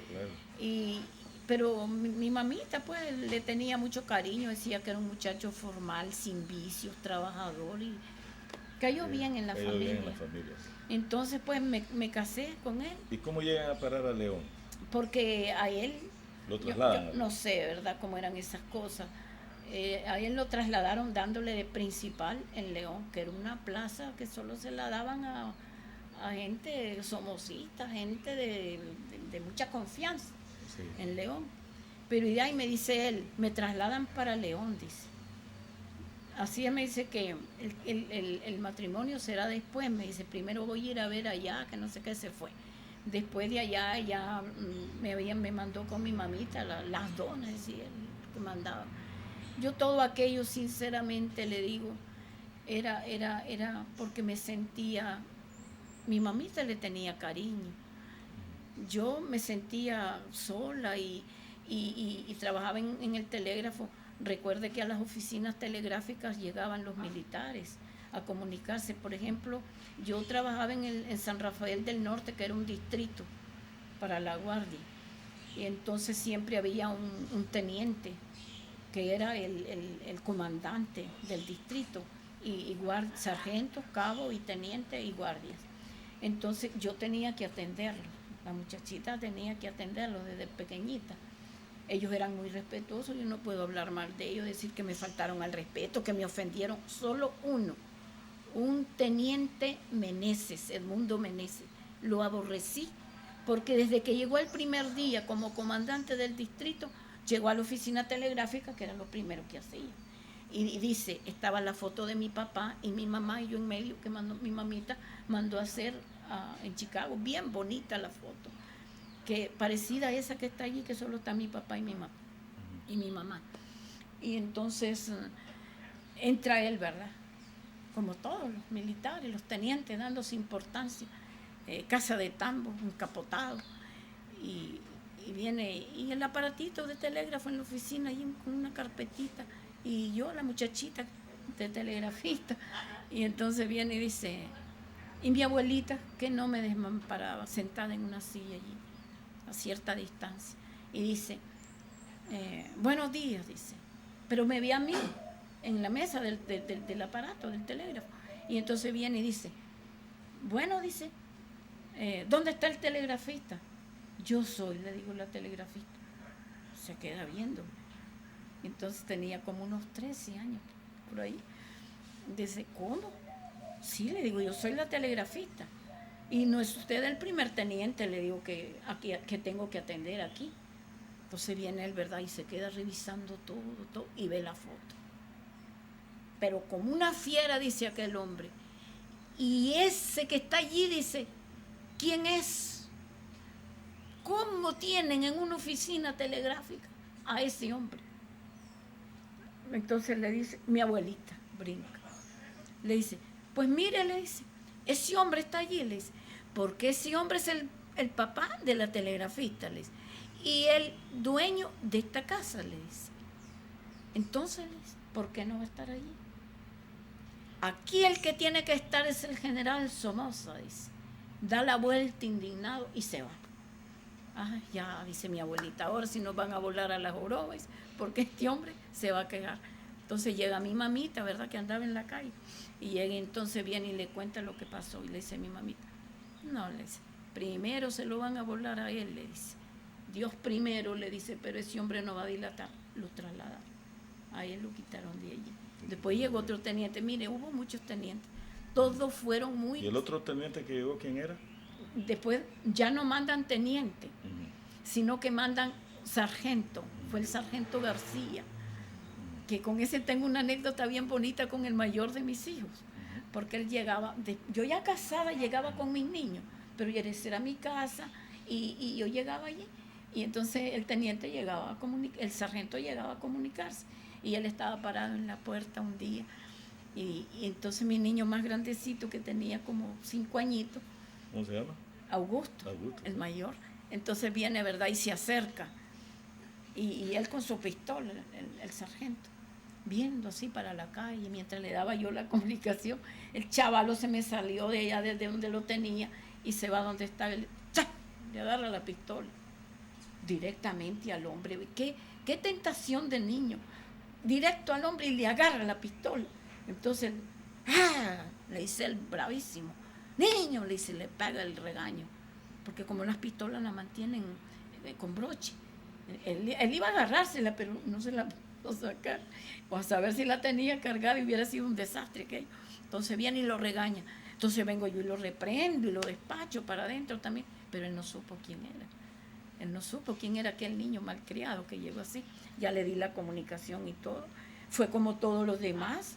Pero mi mamita pues le tenía mucho cariño, decía que era un muchacho formal, sin vicios, trabajador y cayó bien en la familia. Bien en la familia. Entonces pues me casé con él. ¿Y cómo llegan a parar a León? Porque a él, lo trasladan. Yo no sé, ¿verdad?, cómo eran esas cosas. A él lo trasladaron dándole de principal en León, que era una plaza que solo se la daban a gente somocista, gente de mucha confianza. Sí. En León. Pero y de ahí me dice él, me trasladan para León, dice. Así me dice que el matrimonio será después, me dice, primero voy a ir a ver allá, que no sé qué se fue. Después de allá ya me mandó con mi mamita, las donas, decía, que mandaba. Yo todo aquello, sinceramente le digo, era porque me sentía, mi mamita le tenía cariño. Yo me sentía sola y trabajaba en el telégrafo. Recuerde que a las oficinas telegráficas llegaban los militares a comunicarse. Por ejemplo, yo trabajaba en San Rafael del Norte, que era un distrito para la Guardia. Y entonces siempre había un teniente, que era el comandante del distrito, y sargentos, cabos y tenientes y guardias. Entonces yo tenía que atenderlos. La muchachita tenía que atenderlos desde pequeñita. Ellos eran muy respetuosos, yo no puedo hablar mal de ellos, decir que me faltaron al respeto, que me ofendieron. Solo uno, un teniente Meneses, Edmundo Meneses, lo aborrecí, porque desde que llegó el primer día como comandante del distrito, llegó a la oficina telegráfica, que era lo primero que hacía. Y dice, estaba la foto de mi papá y mi mamá, y yo en medio, que mi mamita mandó a hacer en Chicago, bien bonita la foto, que parecida a esa que está allí, que solo está mi papá y mi mamá. Y entonces entra él, ¿verdad? Como todos los militares, los tenientes, dándose importancia, casa de tambo, encapotado, y viene, y el aparatito de telégrafo en la oficina, ahí con una carpetita, y yo, la muchachita de telegrafista, y entonces viene y dice, y mi abuelita, que no me desamparaba, sentada en una silla allí, a cierta distancia, y dice, buenos días, dice, pero me ve a mí en la mesa del aparato, del telégrafo, y entonces viene y dice, bueno, dice, ¿dónde está el telegrafista? Yo soy, le digo, la telegrafista. Se queda viendo. Entonces tenía como unos 13 años, por ahí. Dice, ¿cómo? Sí, le digo, yo soy la telegrafista. Y no es usted el primer teniente, le digo, que tengo que atender aquí. Entonces viene él, ¿verdad? Y se queda revisando todo, y ve la foto. Pero como una fiera, dice aquel hombre. Y ese que está allí, dice, ¿quién es? ¿Cómo tienen en una oficina telegráfica a ese hombre? Entonces le dice, mi abuelita brinca. Le dice, pues mire, le dice, ese hombre está allí, le dice, porque ese hombre es el papá de la telegrafista, le dice, y el dueño de esta casa, le dice. Entonces, le dice, ¿por qué no va a estar allí? Aquí el que tiene que estar es el general Somoza, dice. Da la vuelta indignado y se va. Ah, ya, dice mi abuelita, ahora si nos van a volar a las jorobas, porque este hombre se va a quejar. Entonces llega mi mamita, ¿verdad?, que andaba en la calle, y llega, entonces viene y le cuenta lo que pasó, y le dice a mi mamita, no, le dice, primero se lo van a volar a él, le dice, Dios primero, le dice, pero ese hombre no va a dilatar, lo trasladaron, a él lo quitaron de allí. Después llegó otro teniente, mire, hubo muchos tenientes, todos fueron muy... ¿Y el otro teniente que llegó, quién era? Después ya no mandan teniente, sino que mandan sargento, fue el sargento García, que con ese tengo una anécdota bien bonita con el mayor de mis hijos, porque él llegaba, yo ya casada llegaba con mis niños, pero esa era mi casa y yo llegaba allí, y entonces el teniente llegaba el sargento llegaba a comunicarse, y él estaba parado en la puerta un día, y entonces mi niño más grandecito, que tenía como 5 añitos. ¿Cómo se llama? Augusto, el mayor. Entonces viene, ¿verdad? Y se acerca. Y él con su pistola, el sargento, viendo así para la calle, mientras le daba yo la comunicación, el chavalo se me salió de allá, desde donde lo tenía, y se va donde está él. ¡Cha! Le agarra la pistola directamente al hombre. ¿Qué tentación de niño! Directo al hombre y le agarra la pistola. Entonces, ¡ah!, le dice el bravísimo, niño, le dice, le pega el regaño, porque como las pistolas las mantienen con broche, él iba a agarrársela, pero no se la pudo sacar, o a saber si la tenía cargada y hubiera sido un desastre aquello. Entonces viene y lo regaña, entonces vengo yo y lo reprendo y lo despacho para adentro también, pero él no supo quién era. Él no supo quién era aquel niño malcriado que llegó así. Ya le di la comunicación y todo. Fue como todos los demás.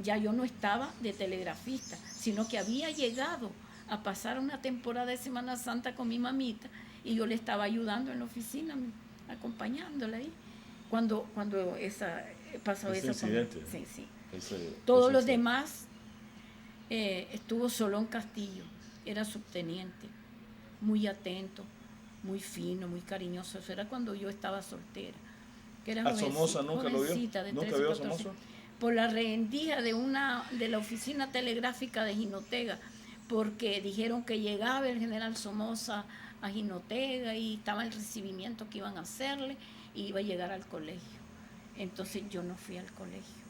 Ya yo no estaba de telegrafista, sino que había llegado a pasar una temporada de Semana Santa con mi mamita y yo le estaba ayudando en la oficina, acompañándola ahí. Cuando pasó ese incidente. Sí. Todos los demás estuvo Solón Castillo, era subteniente, muy atento, muy fino, muy cariñoso. Eso era cuando yo estaba soltera. Que era ¿A Somoza nunca lo vio? ¿Nunca vio a Somoza? Por la rendija de la oficina telegráfica de Jinotega, porque dijeron que llegaba el general Somoza a Jinotega y estaba el recibimiento que iban a hacerle y iba a llegar al colegio. Entonces yo no fui al colegio.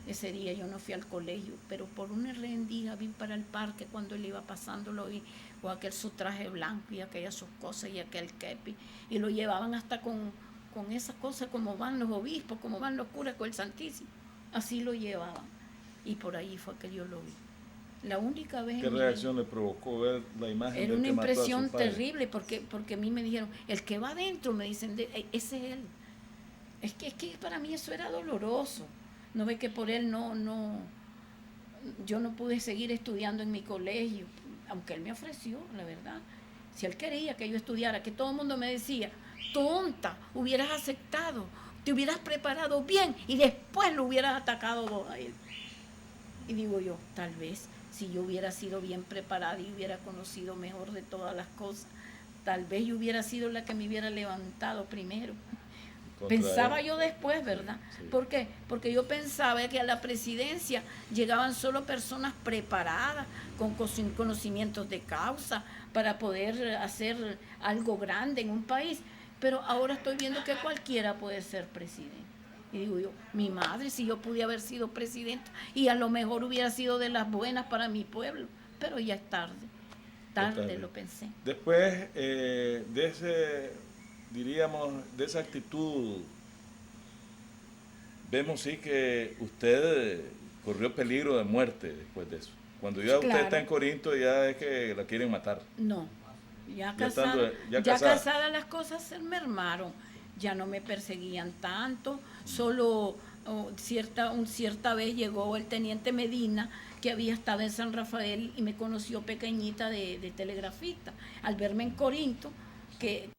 Ese día yo no fui al colegio, pero por una rendija vi para el parque cuando él iba pasando, lo vi, con aquel su traje blanco y aquellas sus cosas y aquel kepi, y lo llevaban hasta con esas cosas como van los obispos, como van los curas con el Santísimo. Así lo llevaban. Y por ahí fue que yo lo vi. La única vez. ¿Qué reacción le provocó ver la imagen? Era una impresión terrible, porque a mí me dijeron, el que va adentro, me dicen, ese es él. Es que para mí eso era doloroso. No ve que por él yo no pude seguir estudiando en mi colegio, aunque él me ofreció, la verdad. Si él quería que yo estudiara, que todo el mundo me decía, tonta, hubieras aceptado, te hubieras preparado bien y después lo hubieras atacado vos a él. Y digo yo, tal vez si yo hubiera sido bien preparada y hubiera conocido mejor de todas las cosas, tal vez yo hubiera sido la que me hubiera levantado primero. Pensaba yo después, ¿verdad? Sí. ¿Por qué? Porque yo pensaba que a la presidencia llegaban solo personas preparadas, con conocimientos de causa, para poder hacer algo grande en un país. Pero ahora estoy viendo que cualquiera puede ser presidente. Y digo yo, mi madre, si yo pudiera haber sido presidenta, y a lo mejor hubiera sido de las buenas para mi pueblo, pero ya es tarde. Tarde lo pensé. Después diríamos, de esa actitud, vemos sí que usted corrió peligro de muerte después de eso. Cuando ya usted está en Corinto, ya es que la quieren matar. No, ya casada las cosas se mermaron, ya no me perseguían tanto, solo cierta vez llegó el teniente Medina, que había estado en San Rafael y me conoció pequeñita de telegrafista, al verme en Corinto, que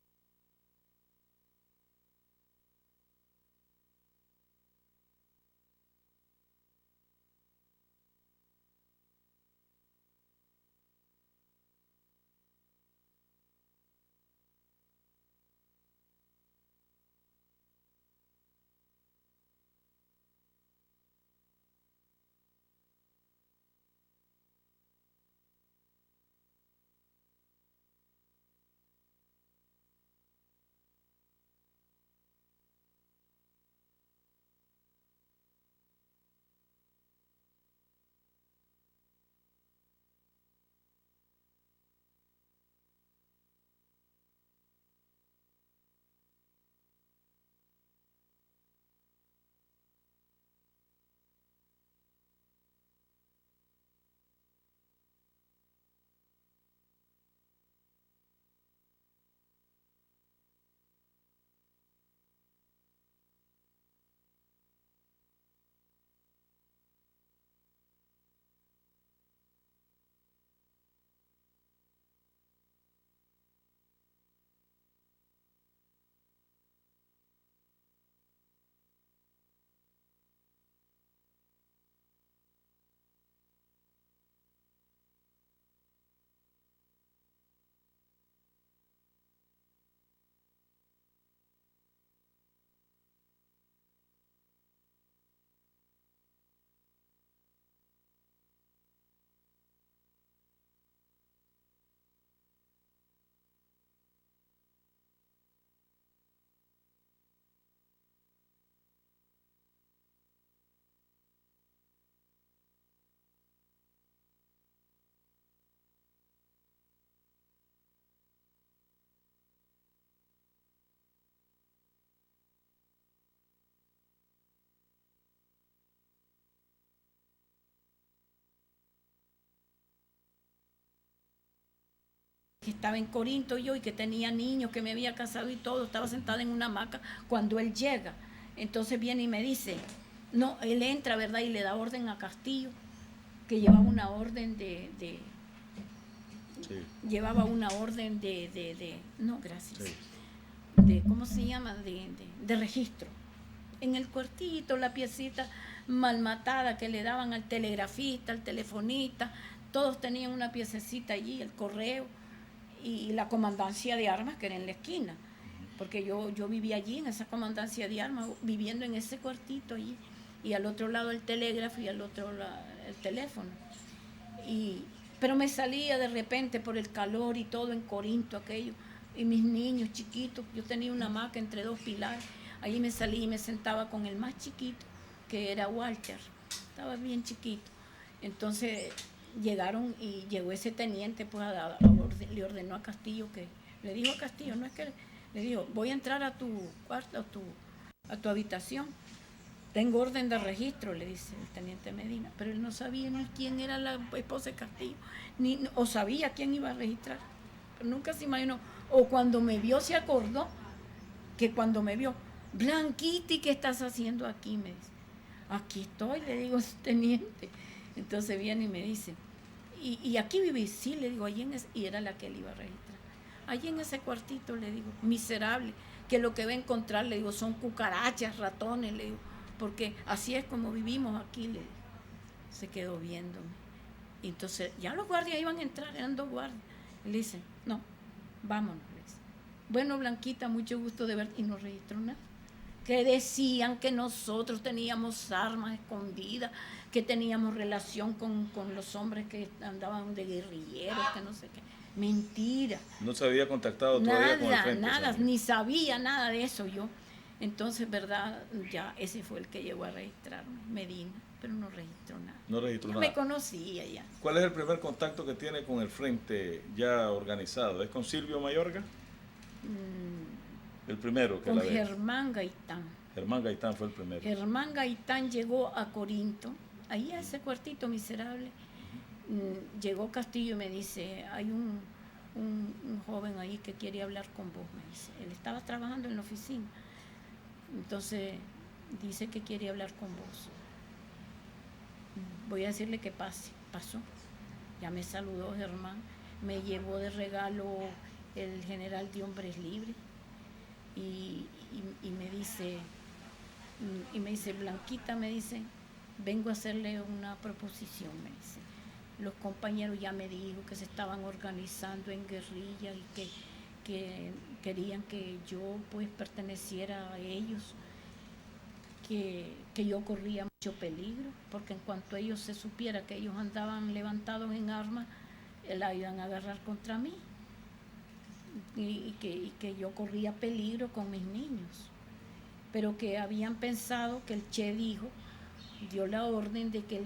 que estaba en Corinto yo y que tenía niños, que me había casado y todo, estaba sentada en una hamaca cuando él llega. Entonces viene y me dice, no, él entra, ¿verdad? Y le da orden a Castillo, que llevaba una orden llevaba una orden no, gracias, Sí. ¿cómo se llama? De registro. En el cuartito, la piecita mal matada que le daban al telegrafista, al telefonista, todos tenían una piececita allí, el correo y la comandancia de armas que era en la esquina, porque yo vivía allí en esa comandancia de armas, viviendo en ese cuartito allí, y al otro lado el telégrafo y al otro lado el teléfono. Pero me salía de repente por el calor y todo en Corinto aquello, y mis niños chiquitos, yo tenía una hamaca entre dos pilares, allí me salí y me sentaba con el más chiquito, que era Walter, estaba bien chiquito. Entonces llegaron y llegó ese teniente, pues le ordenó a Castillo que, le dijo a Castillo, no es que, le dijo, voy a entrar a tu cuarto, a tu habitación, tengo orden de registro, le dice el teniente Medina, pero él no sabía ni quién era la esposa de Castillo, o sabía quién iba a registrar, pero nunca se imaginó, o cuando me vio se acordó, que cuando me vio, Blanquita, ¿qué estás haciendo aquí? Me dice, aquí estoy, le digo, teniente. Entonces viene y me dice, ¿y aquí vivís? Sí, le digo, allí y era la que él iba a registrar. Allí en ese cuartito, le digo, miserable, que lo que va a encontrar, le digo, son cucarachas, ratones, le digo, porque así es como vivimos aquí, le digo. Se quedó viéndome. Y entonces ya los guardias iban a entrar, eran 2 guardias. Le dice, no, vámonos, le dice. Bueno, Blanquita, mucho gusto de verte, y no registró nada. Que decían que nosotros teníamos armas escondidas, que teníamos relación con los hombres que andaban de guerrilleros, que no sé qué. Mentira. No se había contactado todavía con el frente. Nada, ni sabía nada de eso yo. Entonces, verdad, ya ese fue el que llegó a registrarme, Medina, pero no registró nada. No registró ya nada. Me conocía ya. ¿Cuál es el primer contacto que tiene con el frente ya organizado? ¿Es con Silvio Mayorga? El primero que con la ve. Germán Gaitán. Germán Gaitán fue el primero. Germán Gaitán llegó a Corinto, ahí a ese cuartito miserable. Llegó Castillo y me dice, hay un joven ahí que quiere hablar con vos, me dice. Él estaba trabajando en la oficina. Entonces dice que quiere hablar con vos. Voy a decirle que pase. Pasó. Ya me saludó Germán. Me llevó de regalo el general de Hombres Libres. Y me dice, Blanquita, me dice, vengo a hacerle una proposición, me dice. Los compañeros ya me dijo que se estaban organizando en guerrilla y que querían que yo pues perteneciera a ellos, que yo corría mucho peligro, porque en cuanto ellos se supiera que ellos andaban levantados en armas, la iban a agarrar contra mí, y que yo corría peligro con mis niños, pero que habían pensado que el Che dio la orden de que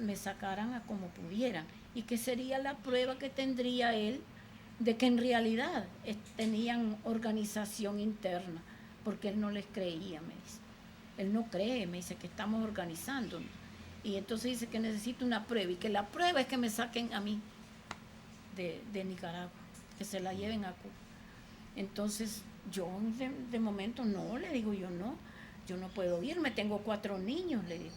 me sacaran a como pudieran, y que sería la prueba que tendría él de que en realidad tenían organización interna, porque él no les creía, me dice. Él no cree, me dice que estamos organizándonos. Y entonces dice que necesito una prueba, y que la prueba es que me saquen a mí de Nicaragua, que se la lleven a Cuba. Entonces yo de momento no, le digo yo no puedo irme, tengo 4 niños, le digo.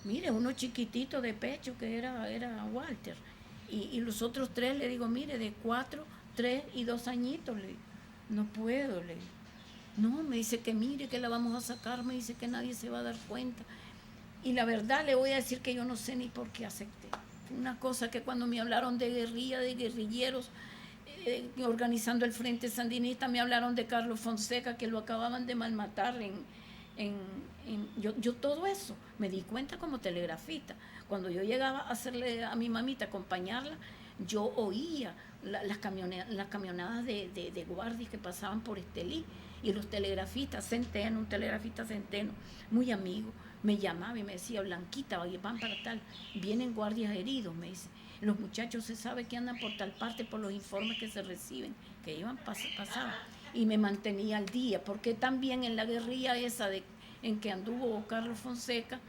Mire, uno chiquitito de pecho que era Walter, y los otros 3, le digo, mire, de 4, 3 y 2 añitos, le digo, no puedo, le digo. No, me dice que mire, que la vamos a sacar, me dice que nadie se va a dar cuenta. Y la verdad le voy a decir que yo no sé ni por qué acepté. Una cosa que cuando me hablaron de guerrilla, de guerrilleros, organizando el Frente Sandinista, me hablaron de Carlos Fonseca, que lo acababan de malmatar yo todo eso me di cuenta como telegrafista. Cuando yo llegaba a hacerle a mi mamita, acompañarla, yo oía las camionadas de guardias que pasaban por Estelí, y los telegrafistas, un telegrafista Centeno, muy amigo, me llamaba y me decía, Blanquita, van para tal, vienen guardias heridos, me dice. Los muchachos se sabe que andan por tal parte por los informes que se reciben, que iban pasaban, y me mantenía al día, porque también en la guerrilla esa en que anduvo Carlos Fonseca,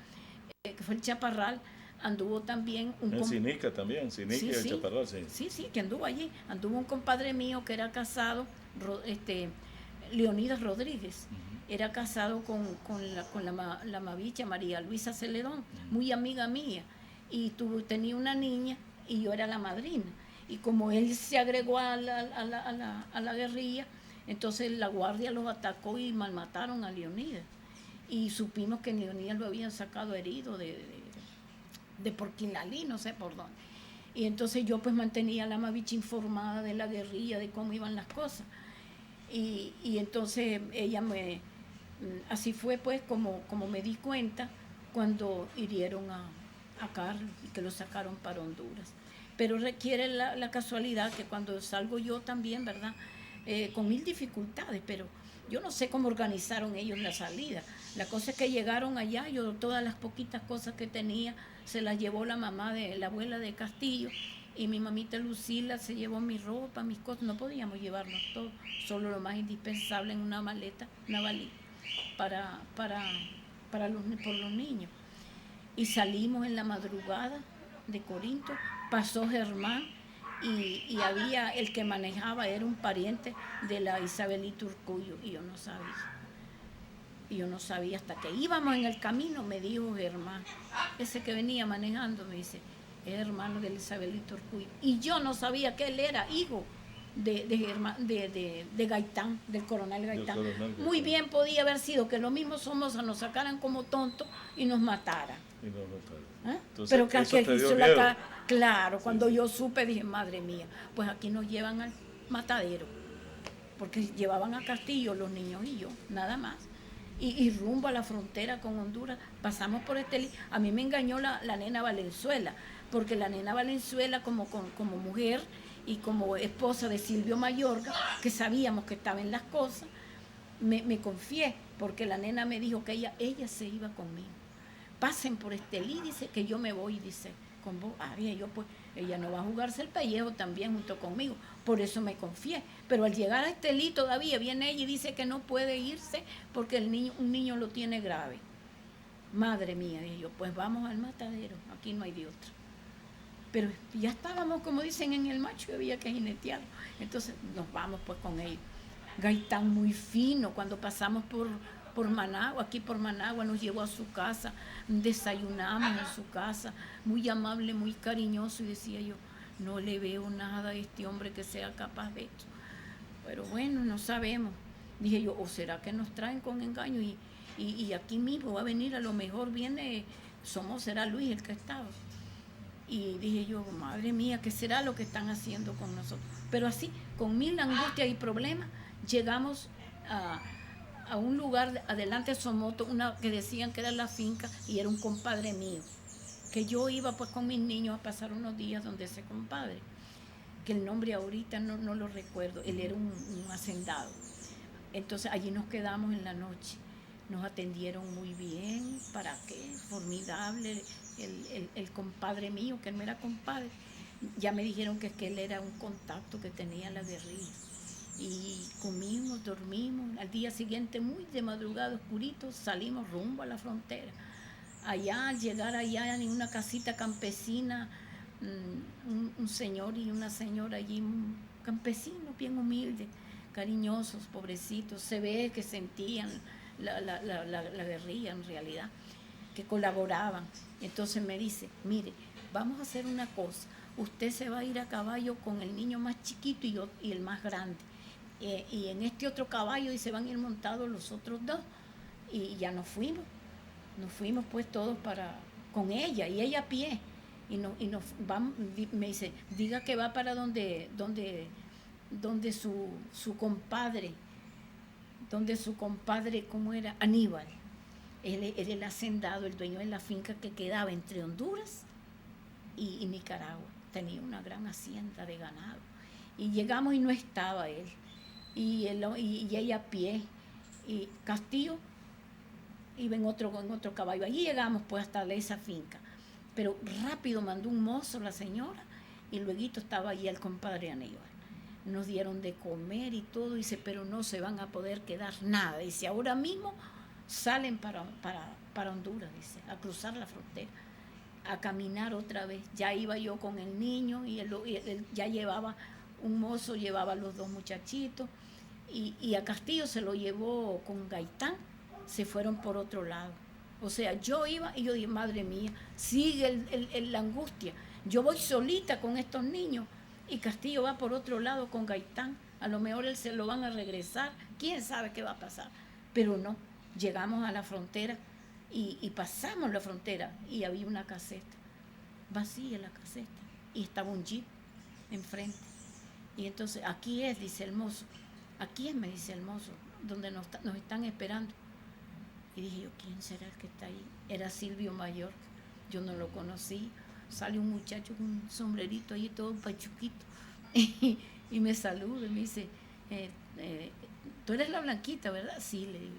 que fue el Chaparral, anduvo también en Sinica también, Sinica y el Chaparral, sí. Sí, que anduvo allí. Anduvo un compadre mío que era casado, Leonidas Rodríguez. Era casado con la mavicha María Luisa Celedón, muy amiga mía. Y tenía una niña y yo era la madrina. Y como él se agregó a la guerrilla, entonces la guardia los atacó y malmataron a Leonidas. Y supimos que Leonidas lo habían sacado herido de Porquinlalí, no sé por dónde. Y entonces yo pues mantenía a la mavicha informada de la guerrilla, de cómo iban las cosas. Y entonces ella así fue pues como me di cuenta cuando hirieron a Carlos y que lo sacaron para Honduras. Pero requiere la casualidad que cuando salgo yo también, ¿verdad? Con mil dificultades, pero yo no sé cómo organizaron ellos la salida. La cosa es que llegaron allá, yo todas las poquitas cosas que tenía se las llevó la abuela de Castillo, y mi mamita Lucila se llevó mi ropa, mis cosas. No podíamos llevarnos todo, solo lo más indispensable en una maleta, una valija, por los niños. Y salimos en la madrugada de Corinto, pasó Germán, y había el que manejaba, era un pariente de la Isabelita Urcullo, y yo no sabía hasta que íbamos en el camino. Me dijo Germán, ese que venía manejando, me dice, es hermano de Isabelita Urcullo, y yo no sabía que él era hijo de Gaitán, del coronel Gaitán. Muy bien podía haber sido que lo mismo Somoza nos sacaran como tontos y nos mataran. ¿Eh? Entonces, pero que hizo claro, cuando yo supe dije, madre mía, pues aquí nos llevan al matadero, porque llevaban a Castillo los niños y yo, nada más. Y rumbo a la frontera con Honduras, pasamos por Estelí. A mí me engañó la nena Valenzuela, porque la nena Valenzuela como mujer y como esposa de Silvio Mayorga, que sabíamos que estaba en las cosas, me confié, porque la nena me dijo que ella se iba conmigo. Pasen por Estelí, dice, que yo me voy, dice, con vos. Yo pues, ella no va a jugarse el pellejo también junto conmigo, por eso me confié. Pero al llegar a Estelí todavía viene ella y dice que no puede irse porque un niño lo tiene grave. Madre mía, dije yo, pues vamos al matadero, aquí no hay de otra. Pero ya estábamos, como dicen, en el macho, y había que jinetearlo. Entonces nos vamos pues con ellos. Gaitán muy fino, cuando pasamos por Managua, aquí por Managua, nos llevó a su casa, desayunamos en su casa, muy amable, muy cariñoso, y decía yo, no le veo nada a este hombre que sea capaz de esto. Pero bueno, no sabemos. Dije yo, o será que nos traen con engaño y aquí mismo va a venir, a lo mejor viene, será Luis el que estaba. Y dije yo, madre mía, ¿qué será lo que están haciendo con nosotros? Pero así, con mil angustias y problemas, llegamos a un lugar adelante de Somoto, que decían que era la finca, y era un compadre mío, que yo iba pues con mis niños a pasar unos días donde ese compadre, que el nombre ahorita no lo recuerdo, él era un hacendado. Entonces allí nos quedamos en la noche, nos atendieron muy bien, ¿para qué? Formidable, el compadre mío, que él no era compadre, ya me dijeron que él era un contacto que tenía la guerrilla. Y comimos, dormimos, al día siguiente muy de madrugada, oscurito, salimos rumbo a la frontera. Allá, al llegar allá en una casita campesina, un señor y una señora allí, campesinos bien humildes, cariñosos, pobrecitos, se ve que sentían la guerrilla en realidad, que colaboraban. Entonces me dice, mire, vamos a hacer una cosa, usted se va a ir a caballo con el niño más chiquito y el más grande. Y en este otro caballo y se van a ir montados los otros dos. Y ya nos fuimos pues todos con ella, y ella a pie. Y nos vamos, me dice, diga que va para donde su compadre, ¿cómo era? Aníbal. Él era el hacendado, el dueño de la finca que quedaba entre Honduras y Nicaragua. Tenía una gran hacienda de ganado. Y llegamos y no estaba él. Y ella a pie, y Castillo iba en otro caballo. Allí llegamos pues hasta esa finca, pero rápido mandó un mozo la señora, y luego estaba allí el compadre Aníbal. Nos dieron de comer y todo, dice, pero no se van a poder quedar nada, dice, ahora mismo salen para Honduras, dice, a cruzar la frontera. a caminar otra vez. Ya iba yo con el niño y él ya llevaba, un mozo llevaba a los dos muchachitos y a Castillo se lo llevó con Gaitán, se fueron por otro lado. O sea, yo iba y yo dije, madre mía, sigue la angustia. Yo voy solita con estos niños y Castillo va por otro lado con Gaitán. A lo mejor él se lo van a regresar, quién sabe qué va a pasar. Pero no, llegamos a la frontera y pasamos la frontera y había una caseta, vacía la caseta, y estaba un jeep enfrente. Y entonces, aquí es, dice el mozo, aquí es, me dice el mozo, donde nos están esperando. Y dije yo, ¿quién será el que está ahí? Era Silvio Mayor, yo no lo conocí. Sale un muchacho con un sombrerito ahí todo pachuquito y me saluda y me dice, tú eres la blanquita, ¿verdad? Sí, le digo.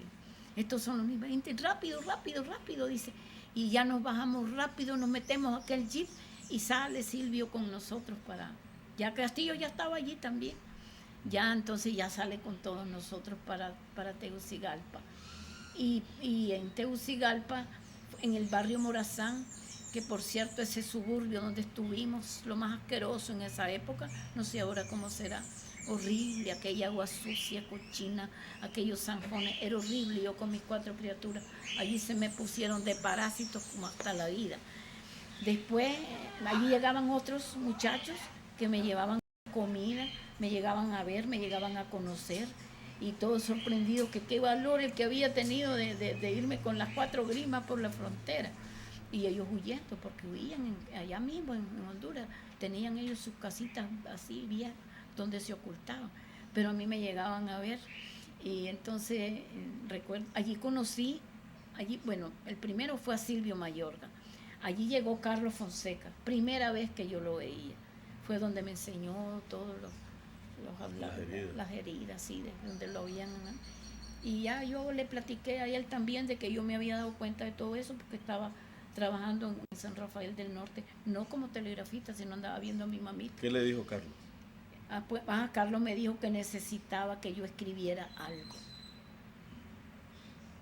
Estos son los mismos. Rápido, rápido, rápido, dice. Y ya nos bajamos rápido, nos metemos a aquel jeep y sale Silvio con nosotros para... Ya Castillo ya estaba allí también. Ya entonces ya sale con todos nosotros para Tegucigalpa. Y en Tegucigalpa, en el barrio Morazán, que por cierto ese suburbio donde estuvimos, lo más asqueroso en esa época, no sé ahora cómo será, horrible, aquella agua sucia, cochina, aquellos zanjones, era horrible. Yo con mis 4 criaturas, allí se me pusieron de parásitos como hasta la vida. Después, allí llegaban otros muchachos que me llevaban comida, me llegaban a ver, me llegaban a conocer, y todos sorprendidos que qué valor el que había tenido de irme con las 4 grimas por la frontera. Y ellos huyendo, porque huían allá mismo en Honduras, tenían ellos sus casitas así viejas donde se ocultaban, pero a mí me llegaban a ver. Y entonces recuerdo, allí conocí, bueno, el primero fue a Silvio Mayorga, allí llegó Carlos Fonseca, primera vez que yo lo veía, fue donde me enseñó todos las heridas, sí, de donde lo habían. Y ya yo le platiqué a él también de que yo me había dado cuenta de todo eso, porque estaba trabajando en San Rafael del Norte, no como telegrafista, sino andaba viendo a mi mamita. ¿Qué le dijo Carlos? Carlos me dijo que necesitaba que yo escribiera algo.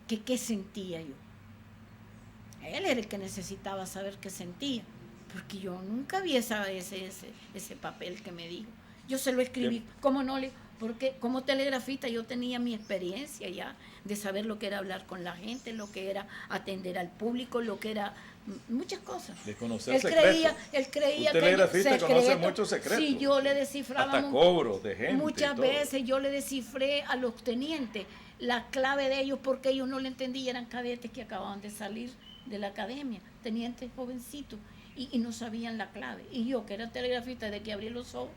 ¿Qué sentía yo? Él era el que necesitaba saber qué sentía, porque yo nunca vi ese papel que me dijo. Yo se lo escribí, ¿cómo no? Porque como telegrafista yo tenía mi experiencia ya de saber lo que era hablar con la gente, lo que era atender al público, lo que era muchas cosas. De conocer secretos. Él creía que telegrafista conoce muchos secretos. Sí, yo le descifraba hasta cobros de gente. Muchas veces yo le descifré a los tenientes la clave de ellos, porque ellos no le entendían, eran cadetes que acababan de salir de la academia, tenientes jovencitos, y no sabían la clave. Y yo, que era telegrafista, desde que abrí los ojos,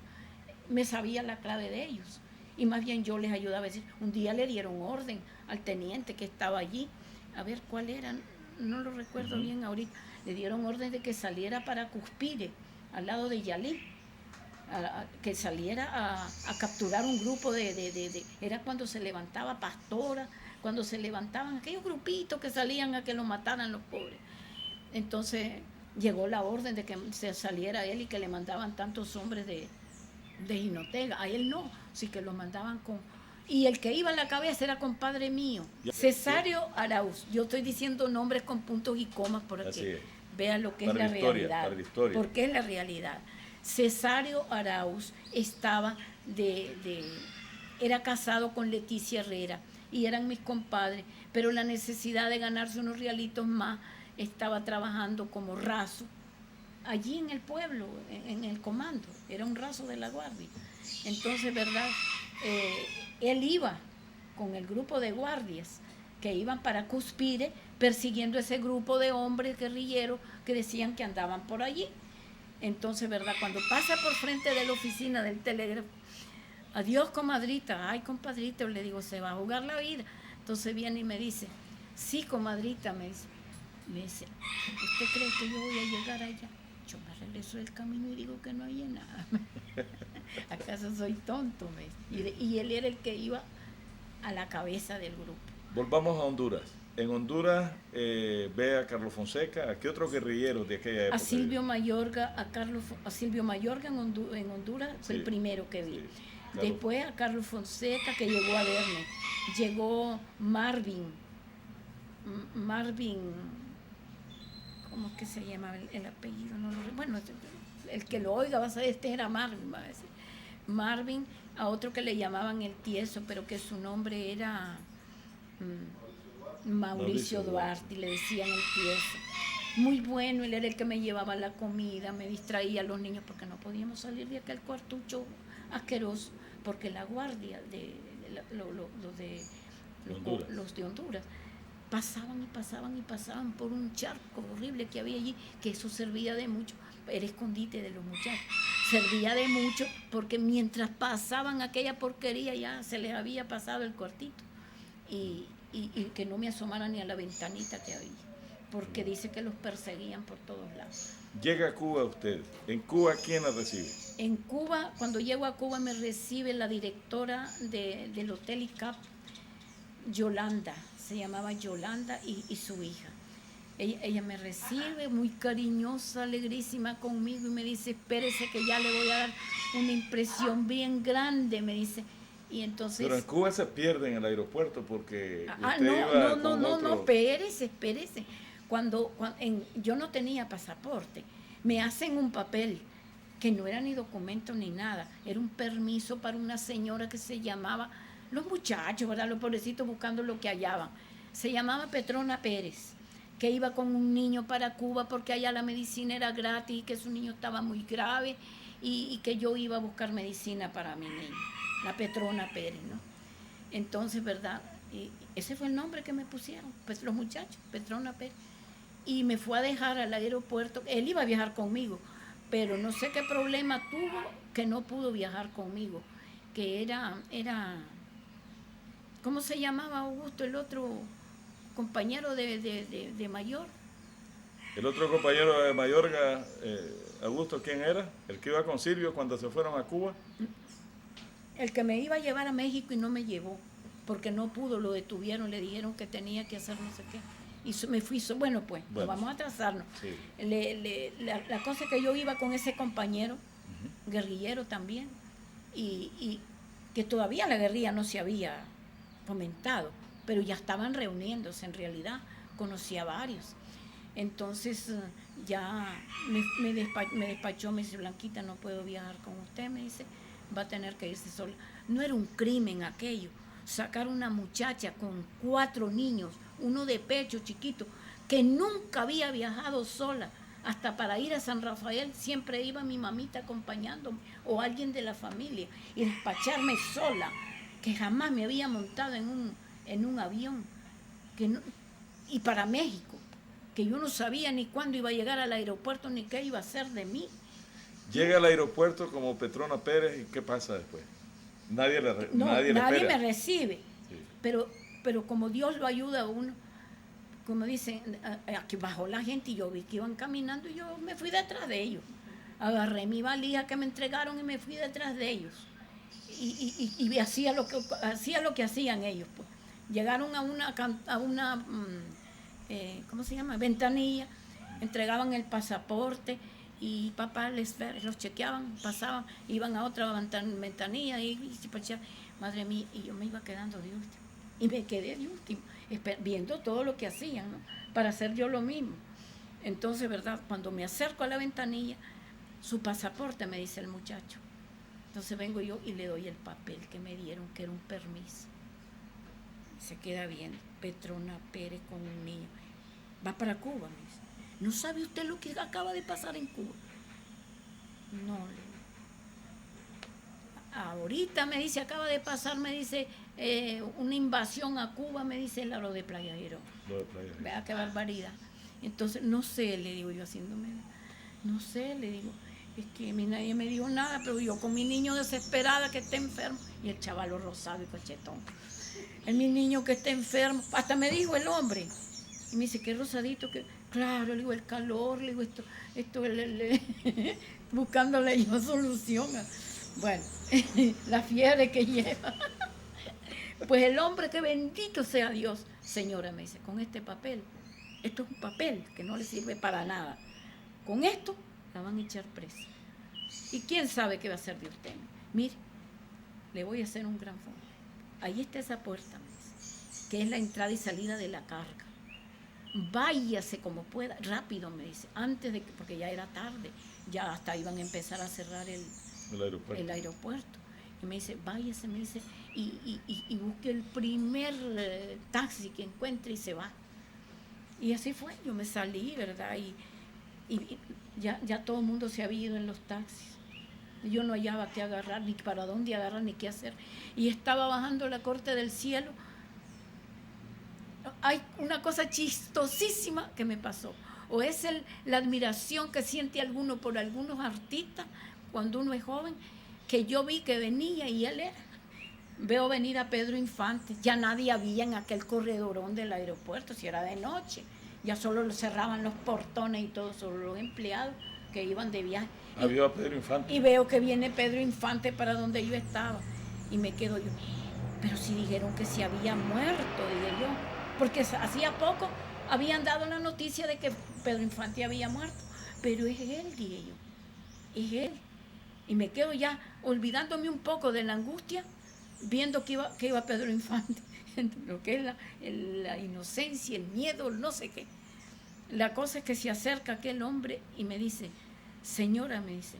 me sabía la clave de ellos. Y más bien yo les ayudaba a decir, un día le dieron orden al teniente que estaba allí, a ver cuál era, no lo recuerdo bien ahorita, le dieron orden de que saliera para Cuspire, al lado de Yalí, que saliera a capturar un grupo era cuando se levantaba Pastora, cuando se levantaban aquellos grupitos que salían a que lo mataran los pobres. Entonces llegó la orden de que se saliera él y que le mandaban tantos hombres de Jinotega. A él no, sí que lo mandaban con... Y el que iba en la cabeza era compadre mío, Cesario Arauz. Yo estoy diciendo nombres con puntos y comas para que vean lo que es la realidad. Porque es la realidad. Cesario Arauz estaba era casado con Leticia Herrera y eran mis compadres, pero la necesidad de ganarse unos realitos más, estaba trabajando como raso allí en el pueblo, en el comando, era un raso de la guardia. Entonces, ¿verdad? Él iba con el grupo de guardias que iban para Cuspire, persiguiendo ese grupo de hombres guerrilleros que decían que andaban por allí. Entonces, ¿verdad? Cuando pasa por frente de la oficina del telégrafo, adiós, comadrita. Ay, compadrita, le digo, se va a jugar la vida. Entonces viene y me dice, sí, comadrita, me dice, ¿usted cree que yo voy a llegar allá? Yo me regreso del camino y digo que no hay nada. ¿Acaso soy tonto? Y él era el que iba a la cabeza del grupo. Volvamos a Honduras. En Honduras ve a Carlos Fonseca, ¿a qué otros guerrilleros de aquella época? A Silvio Mayorga, a Silvio Mayorga en Honduras fue el primero que vi. Sí, claro. Después a Carlos Fonseca, que llegó a verme. Llegó Marvin, ¿cómo es que se llama el apellido? No lo, bueno, el que lo oiga va a saber, este era Marvin, va a decir. Marvin, a otro que le llamaban el Tieso, pero que su nombre era Mauricio Duarte, y le decían el Tieso. Muy bueno, él era el que me llevaba la comida, me distraía a los niños porque no podíamos salir de aquel cuartucho asqueroso, porque la guardia los de Honduras pasaban y pasaban y pasaban por un charco horrible que había allí, que eso servía de mucho, era escondite de los muchachos, servía de mucho porque mientras pasaban aquella porquería ya se les había pasado el cuartito y que no me asomara ni a la ventanita que había, porque dice que los perseguían por todos lados. Llega a Cuba usted. ¿En Cuba quién la recibe? En Cuba, cuando llego a Cuba me recibe la directora del Hotel ICAP, Yolanda, se llamaba Yolanda y su hija. Ella me recibe muy cariñosa, alegrísima conmigo y me dice, espérese que ya le voy a dar una impresión bien grande, me dice. Y entonces, pero en Cuba se pierde en el aeropuerto porque no, espérese. Yo no tenía pasaporte, me hacen un papel que no era ni documento ni nada, era un permiso para una señora que se llamaba, los muchachos, ¿verdad? Los pobrecitos buscando lo que hallaban, se llamaba Petrona Pérez, que iba con un niño para Cuba porque allá la medicina era gratis y que su niño estaba muy grave y que yo iba a buscar medicina para mi niño, la Petrona Pérez, ¿no? Entonces, ¿verdad? Y ese fue el nombre que me pusieron, pues los muchachos, Petrona Pérez. Y me fue a dejar al aeropuerto, él iba a viajar conmigo, pero no sé qué problema tuvo que no pudo viajar conmigo, que era ¿cómo se llamaba Augusto, el otro compañero de Mayor? El otro compañero de Mayorga, Augusto, ¿quién era? El que iba con Silvio cuando se fueron a Cuba. El que me iba a llevar a México y no me llevó, porque no pudo, lo detuvieron, le dijeron que tenía que hacer no sé qué. Y me fui, bueno, no vamos a atrasarnos. Sí. La cosa es que yo iba con ese compañero, guerrillero también, y que todavía la guerrilla no se había fomentado, pero ya estaban reuniéndose en realidad, conocí a varios. Entonces ya me despachó, me dice, Blanquita, no puedo viajar con usted, me dice, va a tener que irse sola. No era un crimen aquello, sacar una muchacha con 4 niños, uno de pecho chiquito, que nunca había viajado sola, hasta para ir a San Rafael siempre iba mi mamita acompañándome o alguien de la familia, y despacharme sola, que jamás me había montado en un avión, y para México, que yo no sabía ni cuándo iba a llegar al aeropuerto ni qué iba a hacer de mí. Llega al aeropuerto como Petrona Pérez, ¿y qué pasa después? Nadie me recibe, sí. pero como Dios lo ayuda a uno, como dicen, aquí bajó la gente y yo vi que iban caminando y yo me fui detrás de ellos. Agarré mi valija que me entregaron y me fui detrás de ellos. Y hacía lo que hacían ellos, pues. Llegaron a una ¿cómo se llama? Ventanilla, entregaban el pasaporte y papá los chequeaban, pasaban, iban a otra ventanilla y madre mía, y yo me iba quedando de último. Y me quedé de último, viendo todo lo que hacían, ¿no? Para hacer yo lo mismo. Entonces, ¿verdad? Cuando me acerco a la ventanilla, su pasaporte, me dice el muchacho. Entonces vengo yo y le doy el papel que me dieron, que era un permiso. Se queda bien, Petrona Pérez con un niño. Va para Cuba, me dice. ¿No sabe usted lo que acaba de pasar en Cuba? No, le digo. Ahorita me dice, acaba de pasar, me dice, una invasión a Cuba, me dice lo de Playa Girón. Vea qué barbaridad. Entonces, no sé, le digo yo haciéndome, no sé, le digo, es que a mí nadie me dijo nada, pero yo con mi niño desesperada que está enfermo, y el chavalo rosado y cachetón, mi niño que está enfermo, hasta me dijo el hombre, y me dice, qué rosadito, que claro, le digo, el calor, le digo, esto buscándole yo solución. Bueno, la fiebre que lleva. Pues el hombre, que bendito sea Dios. Señora, me dice, con este papel, esto es un papel que no le sirve para nada. Con esto la van a echar presa. ¿Y quién sabe qué va a hacer de usted? Mire, le voy a hacer un gran favor. Ahí está esa puerta, me dice, que es la entrada y salida de la carga. váyase como pueda, rápido, me dice, antes de que, porque ya era tarde, ya hasta iban a empezar a cerrar el aeropuerto. Y me dice, váyase, me dice, y busque el primer taxi que encuentre y se va. Y así fue, yo me salí, ¿verdad? Y ya todo el mundo se había ido en los taxis. Yo no hallaba qué agarrar, ni para dónde agarrar, ni qué hacer. Y estaba bajando la corte del cielo. Hay una cosa chistosísima que me pasó. O es la admiración que siente alguno por algunos artistas cuando uno es joven, que yo vi que venía y él era. Veo venir a Pedro Infante. Ya nadie había en aquel corredorón del aeropuerto, si era de noche. Ya solo cerraban los portones y todo, solo los empleados que iban de viaje. Vio a Pedro Infante. Y veo que viene Pedro Infante para donde yo estaba. Y me quedo yo, pero si dijeron que se había muerto, dije yo. Porque hacía poco habían dado la noticia de que Pedro Infante había muerto. Pero es él, dije yo. Es él. Y me quedo ya olvidándome un poco de la angustia, viendo que iba Pedro Infante. Lo que es la inocencia, el miedo, no sé qué. La cosa es que se acerca aquel hombre y me dice, señora, me dice,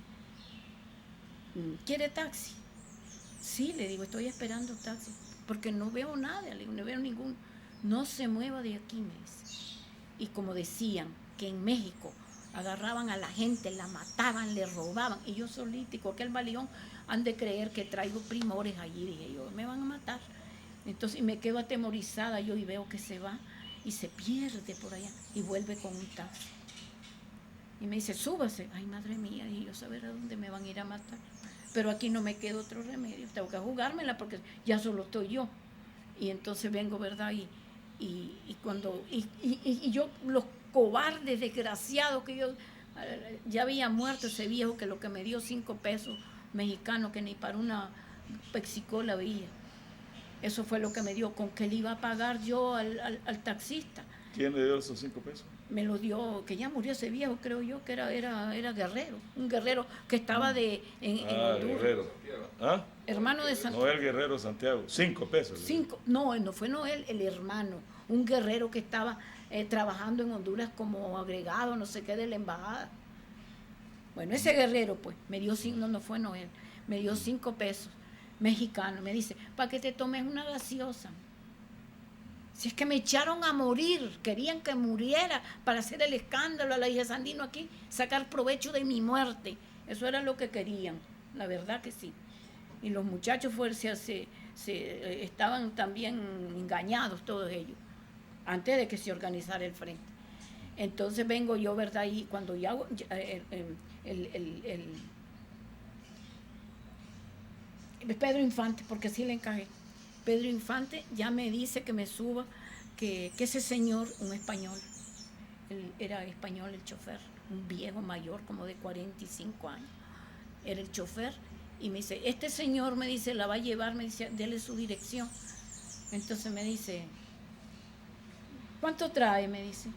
¿quiere taxi? Sí, le digo, estoy esperando taxi, porque no veo nada, le digo, no veo ningún, no se mueva de aquí, me dice. Y como decían que en México agarraban a la gente, la mataban, le robaban, y yo solítico, aquel balión, han de creer que traigo primores allí, dije yo, me van a matar. Entonces, y me quedo atemorizada yo y veo que se va y se pierde por allá y vuelve con un taxi. Y me dice, súbase. Ay, madre mía, y yo saber a dónde me van a ir a matar. Pero aquí no me queda otro remedio, tengo que jugármela porque ya solo estoy yo. Y entonces vengo, ¿verdad? Y yo, los cobardes, desgraciados, que yo ya había muerto ese viejo que lo que me dio 5 pesos mexicanos, que ni para una pexicola veía. Eso fue lo que me dio, con que le iba a pagar yo al taxista. ¿Quién le dio esos 5 pesos? Me lo dio, que ya murió ese viejo, creo yo, que era guerrero, un guerrero que estaba en Honduras. Guerrero. ¿Ah? Hermano de Santiago. Noel Guerrero Santiago, 5 pesos. 5, no fue Noel, el hermano, un guerrero que estaba trabajando en Honduras como agregado, no sé qué, de la embajada. Bueno, ese guerrero, pues, me dio 5, no fue Noel, me dio 5 pesos mexicanos, me dice, para que te tomes una gaseosa. Si es que me echaron a morir, querían que muriera para hacer el escándalo a la hija Sandino aquí, sacar provecho de mi muerte. Eso era lo que querían, la verdad que sí. Y los muchachos estaban también engañados todos ellos, antes de que se organizara el frente. Entonces vengo yo, ¿verdad? Y cuando ya Pedro Infante, porque sí le encajé. Pedro Infante ya me dice que me suba, que ese señor, un español, él era español el chofer, un viejo mayor como de 45 años, era el chofer, y me dice, este señor, me dice, la va a llevar, me dice, dele su dirección. Entonces me dice, ¿cuánto trae? Me dice,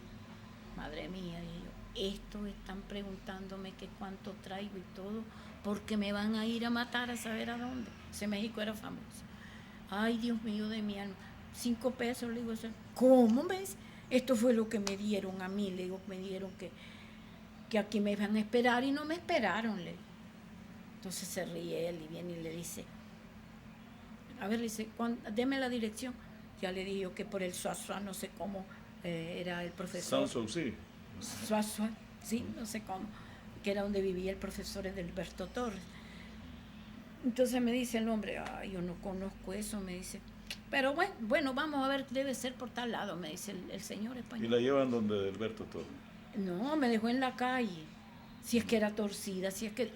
madre mía, dije yo, esto están preguntándome que cuánto traigo y todo, porque me van a ir a matar a saber a dónde. Ese México era famoso. Ay, Dios mío de mi alma, 5 pesos, le digo, ¿cómo ves? Esto fue lo que me dieron a mí, le digo, me dieron que aquí me iban a esperar y no me esperaron, le digo. Entonces se ríe él y viene y le dice, a ver, le dice, deme la dirección. Ya le dije yo que por el Suazua, no sé cómo, era el profesor. Sí. Suazua, sí, no sé cómo, que era donde vivía el profesor Edelberto Torres. Entonces me dice el hombre, ay, yo no conozco eso, me dice. Pero bueno, vamos a ver, debe ser por tal lado, me dice el señor español. ¿Y la llevan donde Edelberto Torres? No, me dejó en la calle. Si es que era torcida, si es que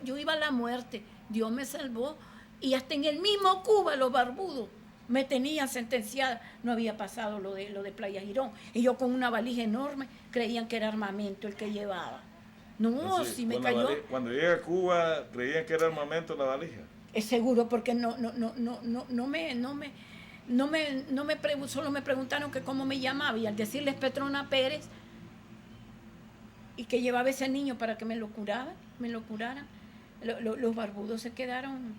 yo iba a la muerte, Dios me salvó. Y hasta en el mismo Cuba, los barbudos me tenían sentenciada. No había pasado lo de Playa Girón. Y yo con una valija enorme, creían que era armamento el que llevaba. No, así, si me cayó. Cuando llega a Cuba, creían que era armamento la valija. Es seguro, porque solo me preguntaron que cómo me llamaba, y al decirles Petrona Pérez, y que llevaba ese niño para que me lo curaran, los barbudos se quedaron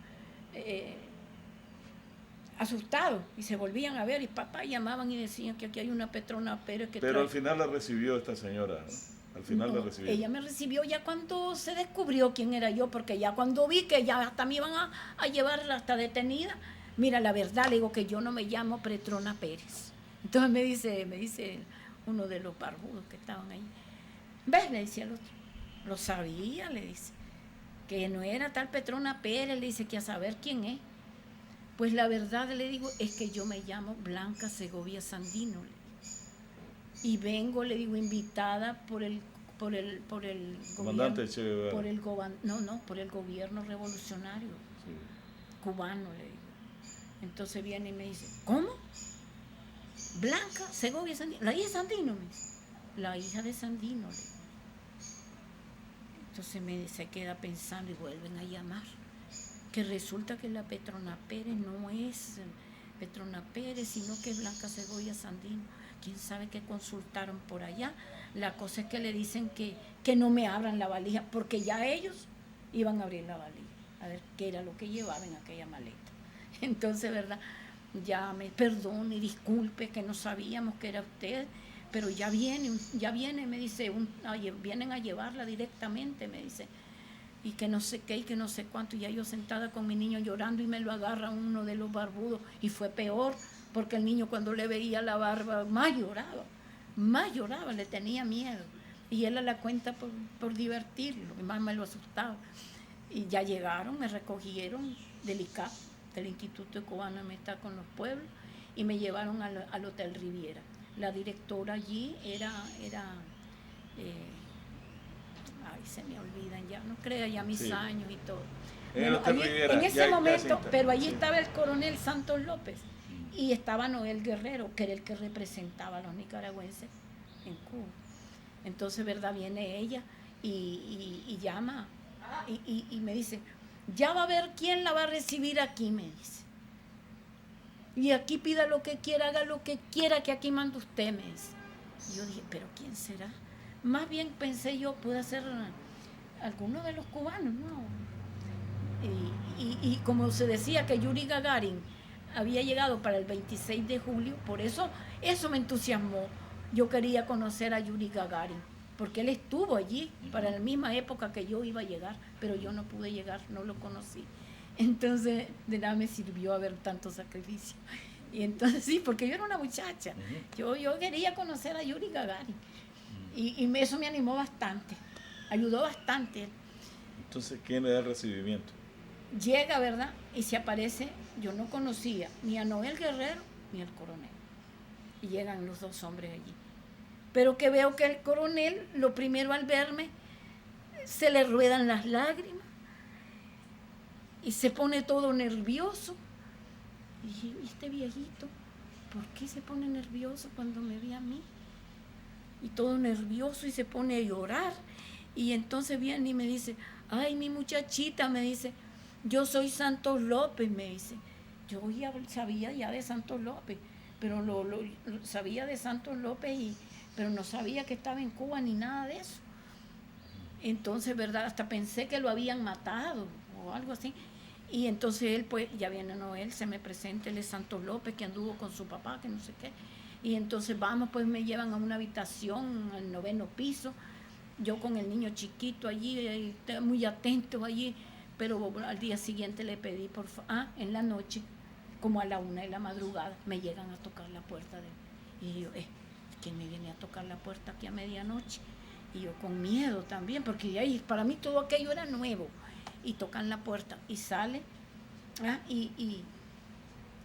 asustados y se volvían a ver y papá llamaban y decían que aquí hay una Petrona Pérez que Pero al final la recibió esta señora, ¿no? Al final no, la recibió. ella me recibió ya cuando se descubrió quién era yo, porque ya cuando vi que ya hasta me iban a llevarla hasta detenida, mira, la verdad, le digo que yo no me llamo Petrona Pérez. Entonces me dice uno de los barbudos que estaban ahí, ¿ves? Le decía el otro, lo sabía, le dice, que no era tal Petrona Pérez, le dice que a saber quién es. Pues la verdad, le digo, es que yo me llamo Blanca Segovia Sandino. Y vengo, le digo, invitada por el Comandante Che Guevara. por el gobierno revolucionario cubano, le digo. Entonces viene y me dice, ¿cómo? Blanca Segovia Sandino, la hija de Sandino, me dice. La hija de Sandino, le digo. Entonces se queda pensando y vuelven a llamar. Que resulta que la Petrona Pérez no es Petrona Pérez, sino que es Blanca Segovia Sandino. Quién sabe qué consultaron por allá. La cosa es que le dicen que no me abran la valija, porque ya ellos iban a abrir la valija, a ver qué era lo que llevaba en aquella maleta. Entonces, ¿verdad? Ya me perdone, disculpe, que no sabíamos que era usted, pero ya viene, me dice, vienen a llevarla directamente, me dice. Y que no sé qué y que no sé cuánto, y ya yo sentada con mi niño llorando y me lo agarra uno de los barbudos, y fue peor, porque el niño cuando le veía la barba más lloraba, le tenía miedo, y él a la cuenta por divertirlo, y más me lo asustaba. Y ya llegaron, me recogieron del ICAP, del Instituto Cubano de Amistad con los Pueblos, y me llevaron al Hotel Riviera. La directora allí era se me olvidan ya, no crea ya mis años y todo. Bueno, en ese momento, pero allí estaba el coronel Santos López y estaba Noel Guerrero, que era el que representaba a los nicaragüenses en Cuba. Entonces, ¿verdad? Viene ella y llama y me dice, ya va a ver quién la va a recibir aquí, me dice. Y aquí pida lo que quiera, haga lo que quiera, que aquí manda usted, me dice. Y yo dije, ¿pero quién será? Más bien pensé yo, puede ser alguno de los cubanos, ¿no? Y como se decía que Yuri Gagarin había llegado para el 26 de julio, por eso me entusiasmó. Yo quería conocer a Yuri Gagarin, porque él estuvo allí para la misma época que yo iba a llegar, pero yo no pude llegar, no lo conocí. Entonces, de nada me sirvió haber tanto sacrificio. Y entonces, sí, porque yo era una muchacha. Yo quería conocer a Yuri Gagarin. Y eso me animó bastante, ayudó bastante. Entonces, ¿quién le da el recibimiento? Llega, ¿verdad? Y se aparece, yo no conocía ni a Noel Guerrero ni al coronel. Y llegan los dos hombres allí. Pero que veo que el coronel, lo primero al verme, se le ruedan las lágrimas y se pone todo nervioso. Y dije, ¿y este viejito? ¿Por qué se pone nervioso cuando me ve a mí? Y todo nervioso y se pone a llorar. Y entonces viene y me dice, ay, mi muchachita, me dice, yo soy Santos López, me dice. Yo ya sabía ya de Santos López, pero lo sabía de Santos López, pero no sabía que estaba en Cuba ni nada de eso. Entonces, ¿verdad? Hasta pensé que lo habían matado o algo así. Y entonces él, pues, ya viene Noel, se me presenta, él es Santos López, que anduvo con su papá, que no sé qué. Y entonces vamos, pues me llevan a una habitación al 9º piso, yo con el niño chiquito allí, muy atento allí, pero al día siguiente le pedí, en la noche, como a la 1 de la madrugada, me llegan a tocar la puerta de él. Y yo, ¿quién me viene a tocar la puerta aquí a medianoche? Y yo con miedo también, porque ahí para mí todo aquello era nuevo. Y tocan la puerta y sale,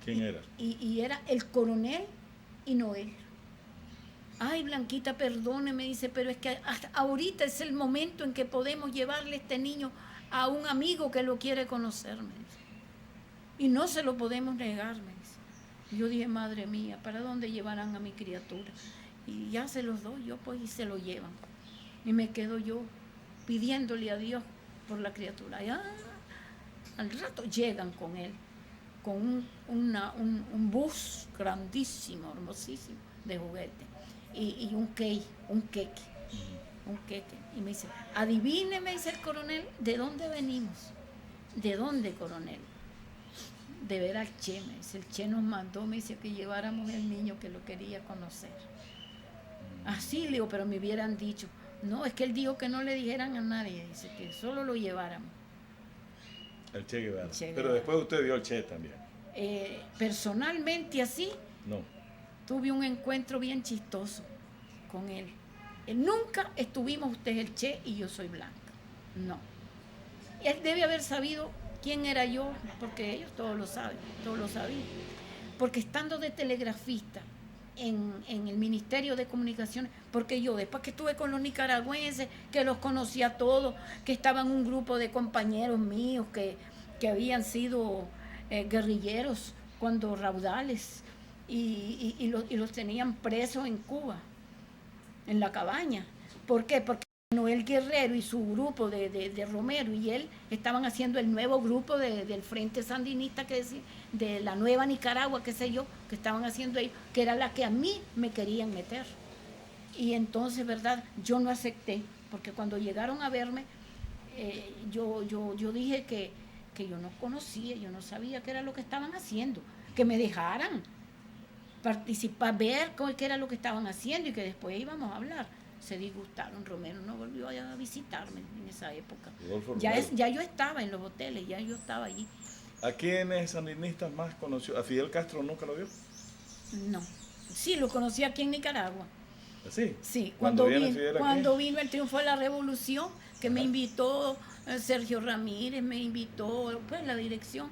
¿quién era? Y era el coronel y Noel. Ay, Blanquita, perdone, me dice, pero es que hasta ahorita es el momento en que podemos llevarle este niño a un amigo que lo quiere conocer, me dice. Y no se lo podemos negar, me dice. Y yo dije, madre mía, ¿para dónde llevarán a mi criatura? Y ya se los doy yo, pues, y se lo llevan. Y me quedo yo pidiéndole a Dios por la criatura. Y al rato llegan con él, con un bus grandísimo, hermosísimo, de juguete, y un queque. Y me dice, adivine, me dice el coronel, ¿de dónde venimos? ¿De dónde, coronel? de ver al Che, me dice, el Che nos mandó, me dice que lleváramos el niño que lo quería conocer. Así le digo, pero me hubieran dicho, no, es que él dijo que no le dijeran a nadie, dice que solo lo lleváramos. El Che Guevara. El Che Guevara. Pero después usted vio al Che también. Personalmente así, No. tuve un encuentro bien chistoso con él. Nunca estuvimos usted el Che y yo soy Blanca. No. Él debe haber sabido quién era yo, porque ellos todos lo saben, todos lo sabían. Porque estando de telegrafista en el Ministerio de Comunicaciones, porque yo después que estuve con los nicaragüenses, que los conocía todos, que estaban un grupo de compañeros míos que habían sido guerrilleros cuando raudales y los tenían presos en Cuba, en la cabaña. ¿Por qué? Porque Noel Guerrero y su grupo de Romero y él estaban haciendo el nuevo grupo del Frente Sandinista, que decía, de la Nueva Nicaragua, qué sé yo, que estaban haciendo ellos, que era la que a mí me querían meter. Y entonces, ¿verdad? Yo no acepté, porque cuando llegaron a verme, yo dije que yo no conocía, yo no sabía qué era lo que estaban haciendo, que me dejaran participar, ver qué era lo que estaban haciendo y que después íbamos a hablar. Se disgustaron, Romero no volvió a visitarme en esa época. Ya yo estaba en los hoteles, ya yo estaba allí. ¿A quiénes sandinistas más conoció? ¿A Fidel Castro nunca lo vio? No, sí, lo conocí aquí en Nicaragua. ¿Sí? Sí, cuando vino el triunfo de la revolución, que me invitó Sergio Ramírez, me invitó, pues la dirección,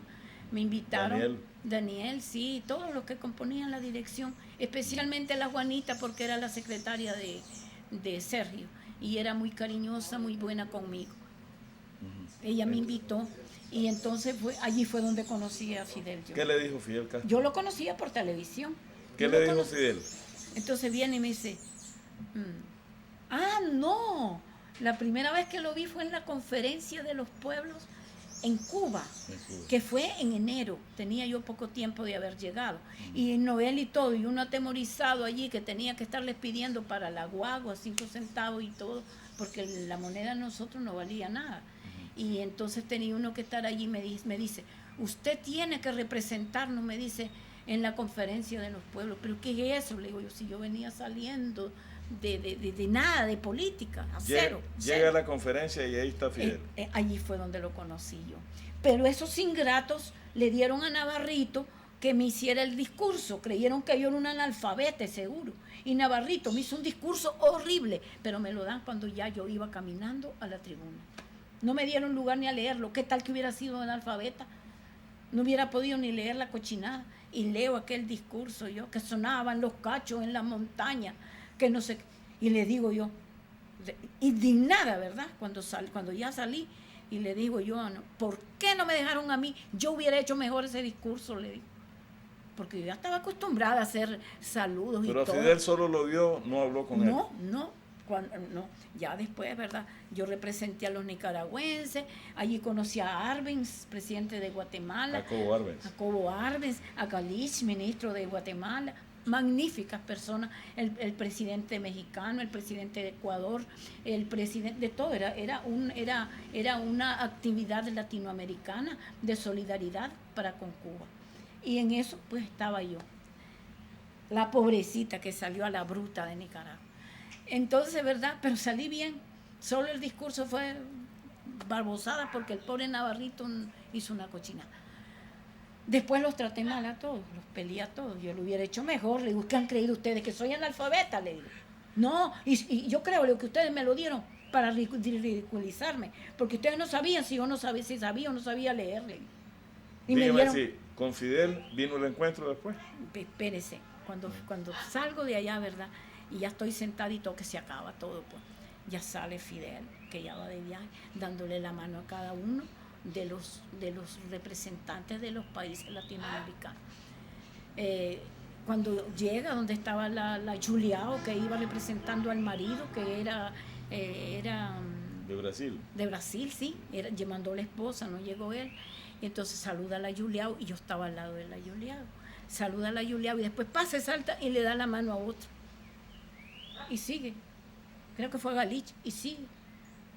me invitaron. Daniel, sí, todos los que componían la dirección, especialmente la Juanita, porque era la secretaria de Sergio, y era muy cariñosa, muy buena conmigo. Ella me invitó, y entonces allí fue donde conocí a Fidel. ¿Qué le dijo Fidel Castro? Yo lo conocía por televisión. ¿Qué le dijo Fidel? Entonces viene y me dice, no, la primera vez que lo vi fue en la conferencia de los pueblos en Cuba, que fue en enero, tenía yo poco tiempo de haber llegado, y Noel y todo, y uno atemorizado allí que tenía que estarles pidiendo para la guagua 5 centavos y todo, porque la moneda de nosotros no valía nada, y entonces tenía uno que estar allí, me dice, usted tiene que representarnos, me dice, en la conferencia de los pueblos. ¿Pero qué es eso? Le digo yo, si yo venía saliendo de nada, de política, a cero. Llega a la conferencia y ahí está Fidel. Allí fue donde lo conocí yo. Pero esos ingratos le dieron a Navarrito que me hiciera el discurso. Creyeron que yo era un analfabeta, seguro. Y Navarrito me hizo un discurso horrible, pero me lo dan cuando ya yo iba caminando a la tribuna. No me dieron lugar ni a leerlo. ¿Qué tal que hubiera sido analfabeta? No hubiera podido ni leer la cochinada. Y leo aquel discurso yo, que sonaban los cachos en la montaña, que no sé, y le digo yo, indignada, ¿verdad? Cuando ya salí, y le digo yo, ¿por qué no me dejaron a mí? Yo hubiera hecho mejor ese discurso, le digo. Porque yo ya estaba acostumbrada a hacer saludos y todo. Pero Fidel solo lo vio, no habló con él. No, ya después, ¿verdad? Yo representé a los nicaragüenses, allí conocí a Arbenz, presidente de Guatemala. Jacobo Arbenz, a Galich, ministro de Guatemala. Magníficas personas, el presidente mexicano, el presidente de Ecuador, el presidente de todo, era una actividad latinoamericana de solidaridad para con Cuba. Y en eso pues estaba yo, la pobrecita que salió a la bruta de Nicaragua. Entonces, ¿verdad? Pero salí bien. Solo el discurso fue barbosada porque el pobre Navarrito hizo una cochinada. Después los traté mal a todos, los peleé a todos. Yo lo hubiera hecho mejor. Le digo, ¿qué han creído ustedes? ¿Que soy analfabeta? Le digo. No, y yo creo que ustedes me lo dieron para ridiculizarme. Porque ustedes no sabían si yo no sabía, si sabía o no sabía leer. Y dígame, me dieron... si con Fidel vino el encuentro después. Espérese, cuando salgo de allá, ¿verdad? Y ya estoy sentadito, que se acaba todo, pues. Ya sale Fidel, que ya va de viaje, dándole la mano a cada uno de los representantes de los países latinoamericanos. Cuando llega donde estaba la Juliao, que iba representando al marido, que era de Brasil. De Brasil, sí, mandó la esposa, no llegó él. Y entonces saluda a la Juliao y yo estaba al lado de la Juliao. Saluda a la Juliao y después pasa, salta y le da la mano a otro. Y sigue, creo que fue Galich, y sigue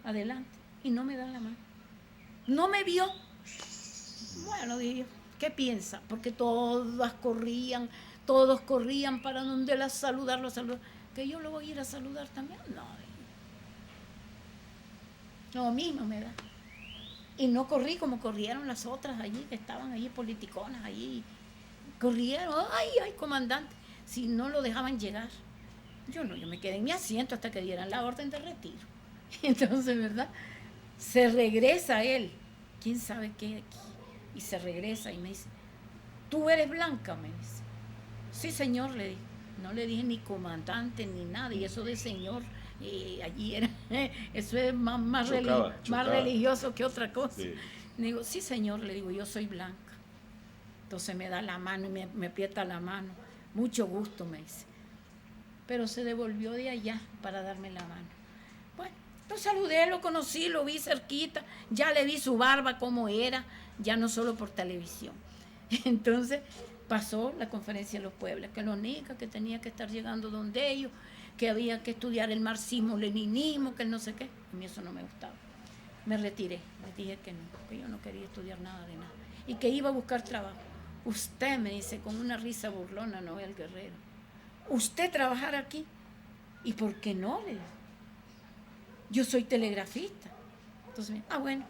adelante, y no me da la mano. No me vio. Bueno, dije, ¿Qué piensa? Porque todos corrían para donde la saludarlo, que yo lo voy a ir a saludar también. No, lo mismo me da. Y no corrí como corrieron las otras allí, que estaban allí politiconas, allí. Corrieron, ay, comandante, si no lo dejaban llegar. Yo me quedé en mi asiento hasta que dieran la orden de retiro. Entonces, ¿verdad? Se regresa él, quién sabe qué aquí, y se regresa y me dice, ¿tú eres Blanca? Me dice. Sí, señor, le dije. No le dije ni comandante ni nada, y eso de señor, allí era, eso es más religioso que otra cosa. Sí. Le digo, sí, señor, le digo, yo soy Blanca. Entonces me da la mano y me aprieta la mano. Mucho gusto, me dice. Pero se devolvió de allá para darme la mano. Bueno, lo saludé, lo conocí, lo vi cerquita, ya le vi su barba cómo era, ya no solo por televisión. Entonces pasó la conferencia de los pueblos, que lo único que tenía que estar llegando donde ellos, que había que estudiar el marxismo-leninismo, que no sé qué. A mí eso no me gustaba. Me retiré, les dije que no, que yo no quería estudiar nada de nada y que iba a buscar trabajo. Usted, me dice con una risa burlona, Noel Guerrero, ¿usted trabajar aquí? ¿Y por qué no? Le digo, yo soy telegrafista. Entonces, bueno,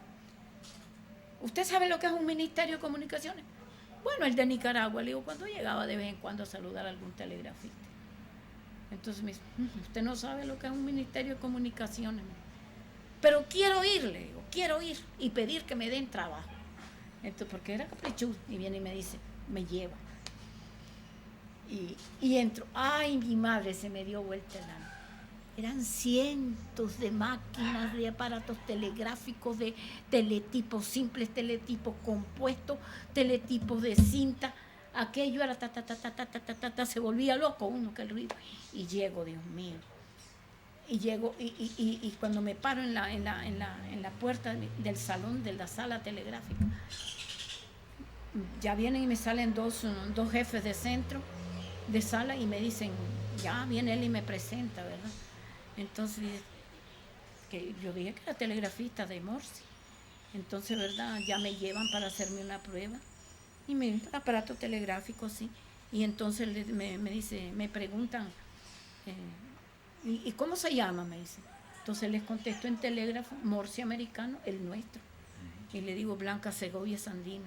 ¿usted sabe lo que es un ministerio de comunicaciones? Bueno, el de Nicaragua, le digo, cuando llegaba de vez en cuando a saludar a algún telegrafista. Entonces me dice, usted no sabe lo que es un ministerio de comunicaciones. Pero quiero ir, le digo, quiero ir y pedir que me den trabajo. Entonces, porque era caprichoso, y viene y me dice, me lleva. Y entro, ay, mi madre, se me dio vuelta el alma. Eran cientos de máquinas, de aparatos telegráficos, de teletipos simples, teletipos compuestos, teletipos de cinta. Aquello era se volvía loco uno que el ruido. Y llego, Dios mío. Y llego, y cuando me paro en la puerta del salón, de la sala telegráfica, ya vienen y me salen dos jefes de centro, de sala, y me dicen, ya viene él y me presenta, ¿verdad? Entonces, que yo dije que era telegrafista de Morsi. Entonces, ¿verdad? Ya me llevan para hacerme una prueba. Y me aparato telegráfico, sí. Y entonces me preguntan, ¿y cómo se llama? Me dice. Entonces les contesto en telégrafo, Morsi americano, el nuestro. Y le digo, Blanca Segovia Sandino.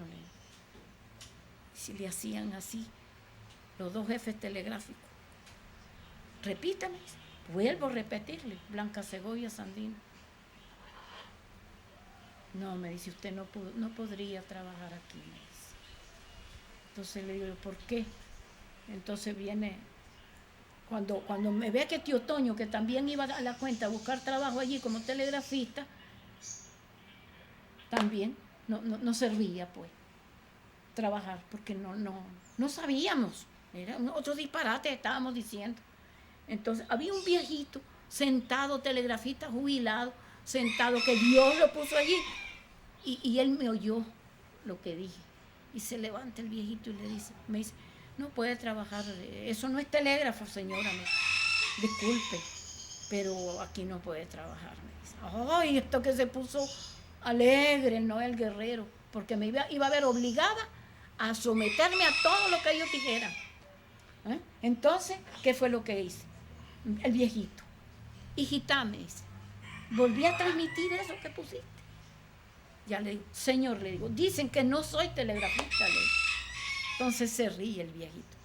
Si le hacían así, los dos jefes telegráficos. Repítame. Vuelvo a repetirle, Blanca Segovia Sandino. No, me dice, usted no podría trabajar aquí. Me dice. Entonces le digo, ¿por qué? Entonces viene, cuando me ve que tío Toño, que también iba a la cuenta a buscar trabajo allí como telegrafista, también no servía pues trabajar, porque no sabíamos, era otro disparate estábamos diciendo. Entonces había un viejito sentado, telegrafista jubilado, sentado, que Dios lo puso allí, y él me oyó lo que dije, y se levanta el viejito y me dice, no puede trabajar, eso no es telégrafo, señora, disculpe, pero aquí no puede trabajar, me dice. Ay, esto que se puso alegre, Noel Guerrero, porque me iba a ver obligada a someterme a todo lo que ellos dijeran. Entonces, ¿qué fue lo que hice? El viejito, hijita, me dice, volví a transmitir eso que pusiste. Ya le digo, señor, le digo, dicen que no soy telegrafista, le digo. Entonces se ríe el viejito.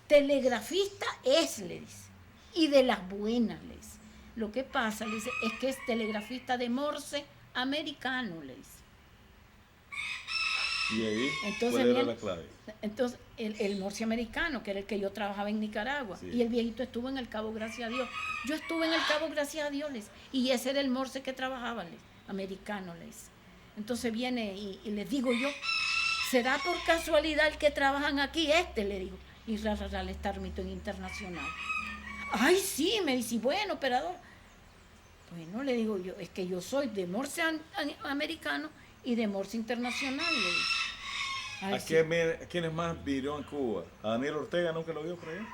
Telegrafista es, le dice, y de las buenas, le dice. Lo que pasa, le dice, es que es telegrafista de Morse americano, le dice. ¿Y ahí cuál era la clave? Entonces, el Morse americano, que era el que yo trabajaba en Nicaragua, sí. Y el viejito estuvo en el Cabo, gracias a Dios. Yo estuve en el Cabo, gracias a Dios, les. Y ese era el Morse que trabajaba, les, americano, les. Entonces viene y les digo yo, ¿será por casualidad el que trabajan aquí? Le digo, y Israel Starmington Internacional. Ay, sí, me dice, bueno, operador. Bueno, le digo yo, es que yo soy de Morse americano y de Morse internacional. ¿A quiénes más vivió en Cuba? ¿A Daniel Ortega nunca lo vio por allá?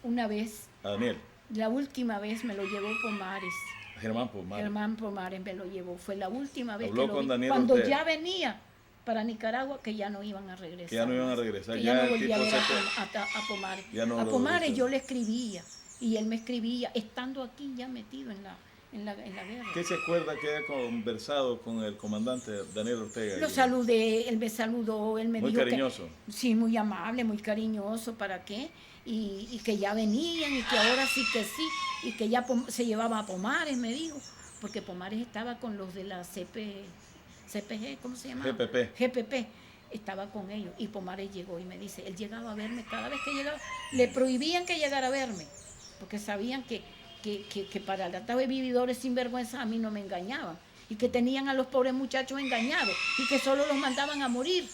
Una vez. ¿A Daniel? La última vez me lo llevó Pomares. Germán Pomares. Germán Pomares me lo llevó. Fue la última vez ¿Habló que lo con vi. Daniel Cuando Ortega? Ya venía para Nicaragua, que ya no iban a regresar. Que ya no iban a regresar. Que ya no el volví a tipo ver a Pomares. ya no A lo Pomares hizo. yo le escribía, y él me escribía, estando aquí ya metido en la guerra. ¿Qué se acuerda que haya conversado con el comandante Daniel Ortega? Lo saludé, él me saludó, él me muy dijo cariñoso. que sí, muy amable, muy cariñoso, ¿para qué? Y que ya venían y que ahora sí que sí, y que ya se llevaba a Pomares, me dijo, porque Pomares estaba con los de la CPG, ¿cómo se llama? GPP, estaba con ellos, y Pomares llegó y me dice, él llegaba a verme, cada vez que llegaba, le prohibían que llegara a verme, porque sabían que para el atado de vividores sinvergüenza a mí no me engañaban, y que tenían a los pobres muchachos engañados, y que solo los mandaban a morir,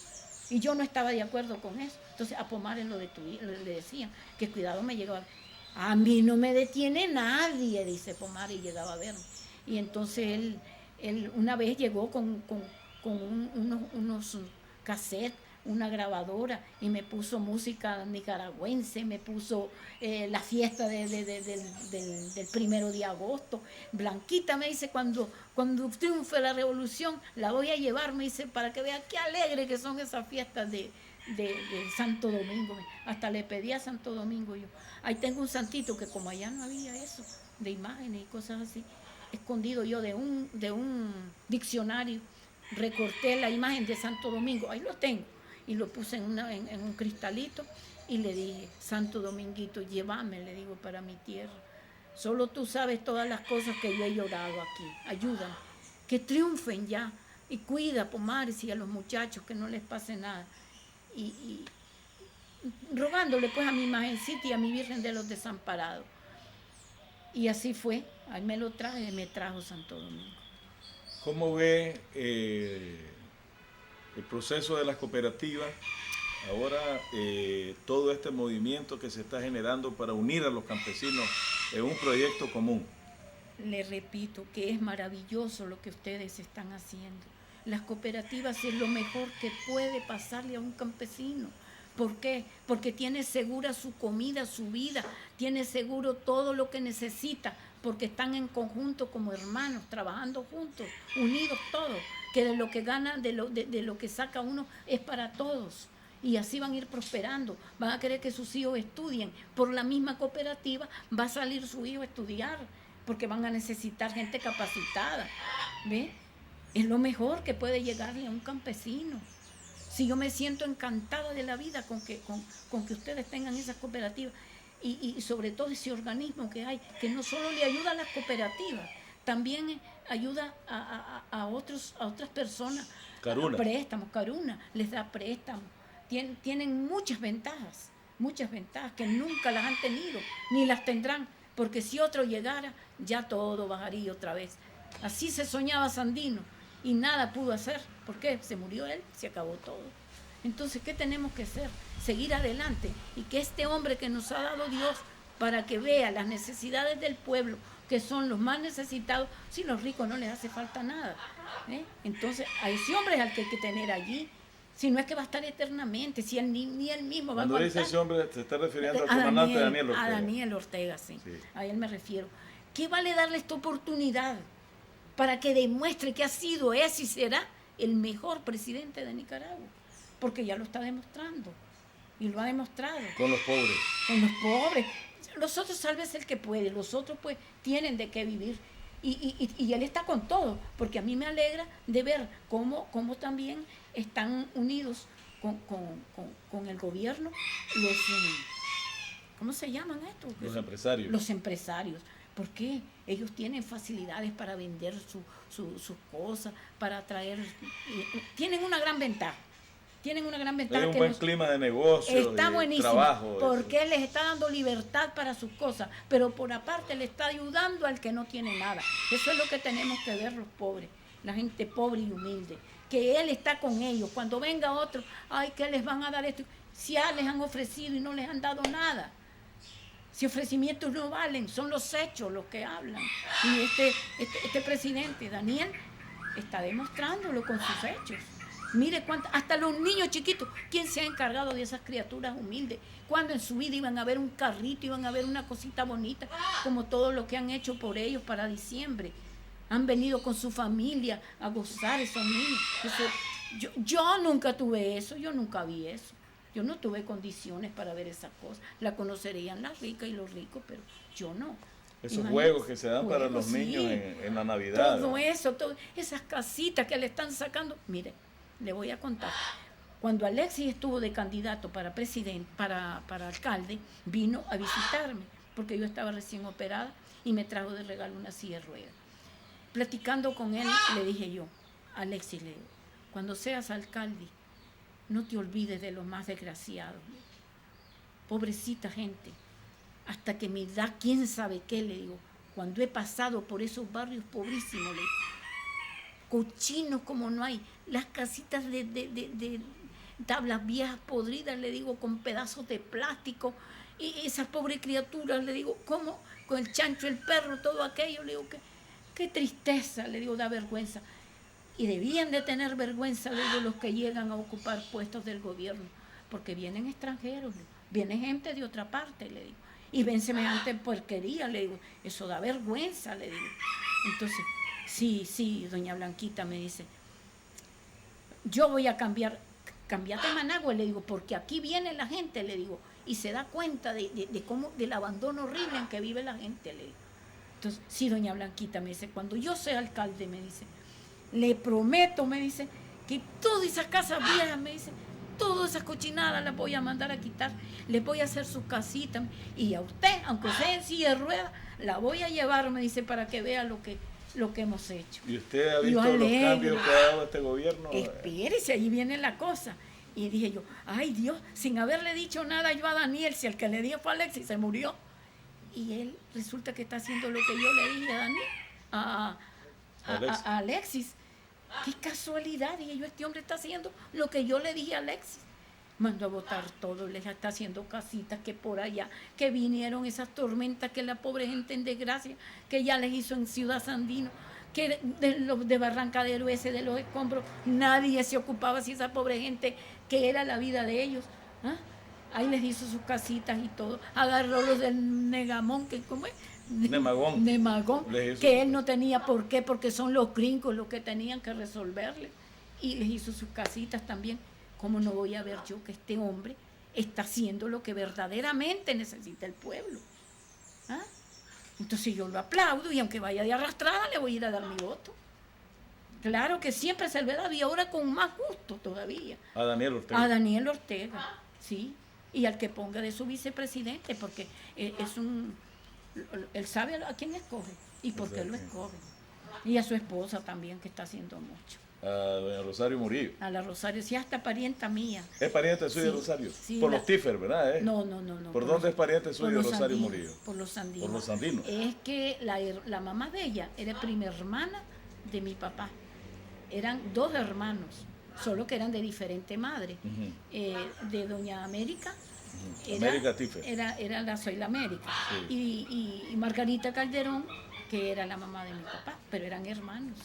y yo no estaba de acuerdo con eso. Entonces a Pomares le decían que cuidado me llegaba. A mí no me detiene nadie, dice Pomares, y llegaba a verme. Y entonces él una vez llegó con unos cassettes, una grabadora, y me puso música nicaragüense, me puso la fiesta del 1 de agosto. Blanquita me dice, cuando triunfe la revolución, la voy a llevar, me dice, para que vea qué alegre que son esas fiestas de Santo Domingo. Hasta le pedí a Santo Domingo yo. Ahí tengo un santito que como allá no había eso, de imágenes y cosas así, escondido yo de un diccionario, recorté la imagen de Santo Domingo, ahí lo tengo, y lo puse en un cristalito, y le dije, Santo Dominguito, llévame, le digo, para mi tierra. Solo tú sabes todas las cosas que yo he llorado aquí. Ayúdame, que triunfen ya, y cuida a Pomares y a los muchachos, que no les pase nada. Y rogándole pues a mi imagencita y a mi Virgen de los Desamparados. Y así fue, ahí me lo traje, me trajo Santo Domingo. ¿Cómo ve el proceso de las cooperativas? Ahora todo este movimiento que se está generando para unir a los campesinos en un proyecto común. Le repito que es maravilloso lo que ustedes están haciendo. Las cooperativas es lo mejor que puede pasarle a un campesino. ¿Por qué? Porque tiene segura su comida, su vida, tiene seguro todo lo que necesita, porque están en conjunto como hermanos, trabajando juntos, unidos todos, que de lo que gana, de lo que saca uno es para todos. Y así van a ir prosperando, van a querer que sus hijos estudien. Por la misma cooperativa va a salir su hijo a estudiar, porque van a necesitar gente capacitada. ¿Ve? Es lo mejor que puede llegarle a un campesino. Si yo me siento encantada de la vida con que ustedes tengan esas cooperativas y sobre todo ese organismo que hay, que no solo le ayuda a las cooperativas, también ayuda a otras personas. Caruna. Préstamos, Caruna les da préstamos. Tienen muchas ventajas que nunca las han tenido, ni las tendrán, porque si otro llegara, ya todo bajaría otra vez. Así se soñaba Sandino y nada pudo hacer. ¿Por qué? Se murió él, se acabó todo. Entonces, ¿qué tenemos que hacer? Seguir adelante y que este hombre que nos ha dado Dios para que vea las necesidades del pueblo, que son los más necesitados, si los ricos no les hace falta nada. Entonces, a ese hombre es al que hay que tener allí. Si no es que va a estar eternamente, si él, ni él mismo va a Cuando contar. dice ese hombre, se está refiriendo al comandante Daniel Ortega. A Daniel Ortega, sí. A él me refiero. ¿Qué vale darle esta oportunidad para que demuestre que ha sido, es y será el mejor presidente de Nicaragua? Porque ya lo está demostrando. Y lo ha demostrado. Con los pobres. Con los pobres. Los otros sálvese el que puede. Los otros pues tienen de qué vivir. Y él está con todo. Porque a mí me alegra de ver cómo también están unidos con el gobierno los... ¿Cómo se llaman estos? Los empresarios. Los empresarios. ¿Por qué? Ellos tienen facilidades para vender sus cosas, para traer... Tienen una gran ventaja. Tienen una gran ventaja. Hay un buen clima de negocio, está buenísimo, trabajo. porque él les está dando libertad para sus cosas, pero por aparte le está ayudando al que no tiene nada. Eso es lo que tenemos que ver los pobres, la gente pobre y humilde, que él está con ellos. Cuando venga otro, ay, ¿qué les van a dar esto? Si ya les han ofrecido y no les han dado nada. Si ofrecimientos no valen, son los hechos los que hablan. Y este presidente, Daniel, está demostrándolo con sus hechos. Mire hasta los niños chiquitos, ¿quién se ha encargado de esas criaturas humildes? Cuando en su vida iban a ver un carrito, iban a ver una cosita bonita, como todo lo que han hecho por ellos para diciembre. Han venido con su familia a gozar esos niños. Yo nunca tuve eso, yo nunca vi eso. Yo no tuve condiciones para ver esas cosas. La conocerían las ricas y los ricos, pero yo no. Esos juegos que se dan para los niños en la Navidad. Todo eso, esas casitas que le están sacando. Mire, le voy a contar. Cuando Alexis estuvo de candidato para presidente, para alcalde, vino a visitarme, porque yo estaba recién operada y me trajo de regalo una silla de ruedas. Platicando con él, le dije yo, Alexis, le digo, cuando seas alcalde, no te olvides de los más desgraciados. Pobrecita gente, hasta que me da quién sabe qué, le digo, cuando he pasado por esos barrios pobrísimos, le digo, cochinos como no hay, las casitas de tablas viejas podridas, le digo, con pedazos de plástico, y esas pobres criaturas, le digo, ¿cómo? Con el chancho, el perro, todo aquello, le digo, qué tristeza, le digo, da vergüenza. Y debían de tener vergüenza, le digo, los que llegan a ocupar puestos del gobierno, porque vienen extranjeros, le digo, viene gente de otra parte, le digo, y ven semejante porquería, le digo, eso da vergüenza, le digo. Entonces, sí, doña Blanquita me dice, yo voy a cambiarte Managua, le digo, porque aquí viene la gente, le digo, y se da cuenta de cómo, del abandono horrible en que vive la gente, le digo. Entonces, sí, doña Blanquita me dice, cuando yo sea alcalde, me dice, le prometo, me dice, que todas esas casas viejas, me dice, todas esas cochinadas las voy a mandar a quitar, les voy a hacer sus casitas, y a usted, aunque sea en silla de ruedas, la voy a llevar, me dice, para que vea lo que hemos hecho. ¿Y usted ha visto los cambios que ha dado este gobierno? Espérese, ahí viene la cosa. Y dije yo, ay Dios, sin haberle dicho nada yo a Daniel, si el que le dio fue Alexis, se murió. Y él resulta que está haciendo lo que yo le dije a Daniel, a Alexis. Qué casualidad, dije yo, este hombre está haciendo lo que yo le dije a Alexis. Mandó a botar todo, les está haciendo casitas que por allá, que vinieron esas tormentas, que la pobre gente en desgracia, que ya les hizo en Ciudad Sandino, que de Barrancadero ese, de los escombros, nadie se ocupaba, si esa pobre gente, que era la vida de ellos. Ahí les hizo sus casitas y todo, agarró los del Negamón, que ¿cómo es? Nemagón, que él no tenía por qué, porque son los gringos los que tenían que resolverle, y les hizo sus casitas también. ¿Cómo no voy a ver yo que este hombre está haciendo lo que verdaderamente necesita el pueblo? Entonces yo lo aplaudo, y aunque vaya de arrastrada, le voy a ir a dar mi voto. Claro que siempre se le da, y ahora con más gusto todavía. A Daniel Ortega. A Daniel Ortega, sí. Y al que ponga de su vicepresidente, porque él sabe a quién escoge y por qué lo escoge. Y a su esposa también, que está haciendo mucho. A doña Rosario Murillo. A la Rosario, sí, hasta parienta mía. ¿Es pariente suyo de Rosario? Sí, por los Tífer, ¿verdad? No. ¿Por dónde es pariente suyo de Rosario andinos, Murillo? Por los andinos. Por los andinos. Es que la mamá de ella era prima hermana de mi papá. Eran dos hermanos, solo que eran de diferente madre. De doña América. América Tífer. Era la Zoila América. Sí. Y Margarita Calderón, que era la mamá de mi papá, pero eran hermanos.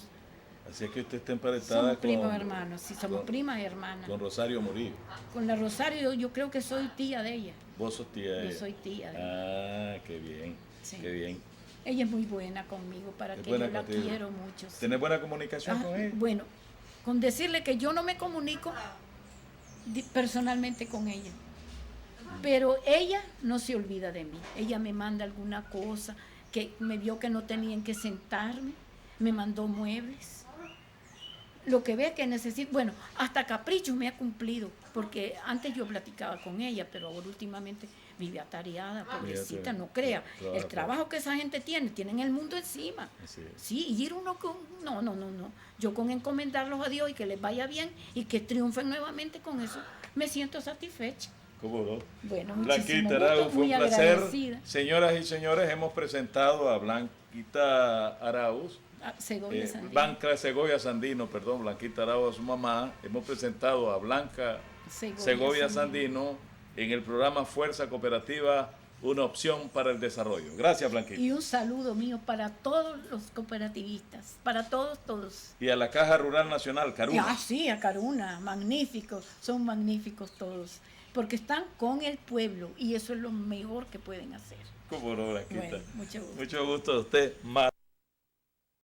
Así es que usted está emparentada somos primos hermanos, sí, somos primas y hermanas. Con Rosario Murillo. Con la Rosario yo creo que soy tía de ella. ¿Vos sos tía de ella? Yo soy tía de ella. Qué bien, sí. Qué bien. Ella es muy buena conmigo, para que yo la quiero mucho. Sí. ¿Tenés buena comunicación con ella? Bueno, con decirle que yo no me comunico personalmente con ella, pero ella no se olvida de mí. Ella me manda alguna cosa, que me vio que no tenían que sentarme, me mandó muebles. Lo que vea que necesito, bueno, hasta caprichos me ha cumplido, porque antes yo platicaba con ella, pero ahora últimamente vive atareada, pobrecita, no crea. El trabajo que esa gente tienen el mundo encima. Sí, y ir uno con, no. Yo con encomendarlos a Dios y que les vaya bien y que triunfen nuevamente, con eso me siento satisfecha. ¿Cómo no? Bueno, Blanquita Arauz, fue un placer. Señoras y señores, hemos presentado a Blanquita Arauz. Segovia Sandino, Blanquita Arauz, a su mamá. Hemos presentado a Blanca Segovia Sandino en el programa Fuerza Cooperativa, una opción para el desarrollo. Gracias, Blanquita. Y un saludo mío para todos los cooperativistas, para todos. Y a la Caja Rural Nacional, Caruna. Sí, a Caruna, magníficos, son magníficos todos, porque están con el pueblo y eso es lo mejor que pueden hacer. ¿Cómo no, Blanquita? Bueno, mucho gusto. Mucho gusto a usted.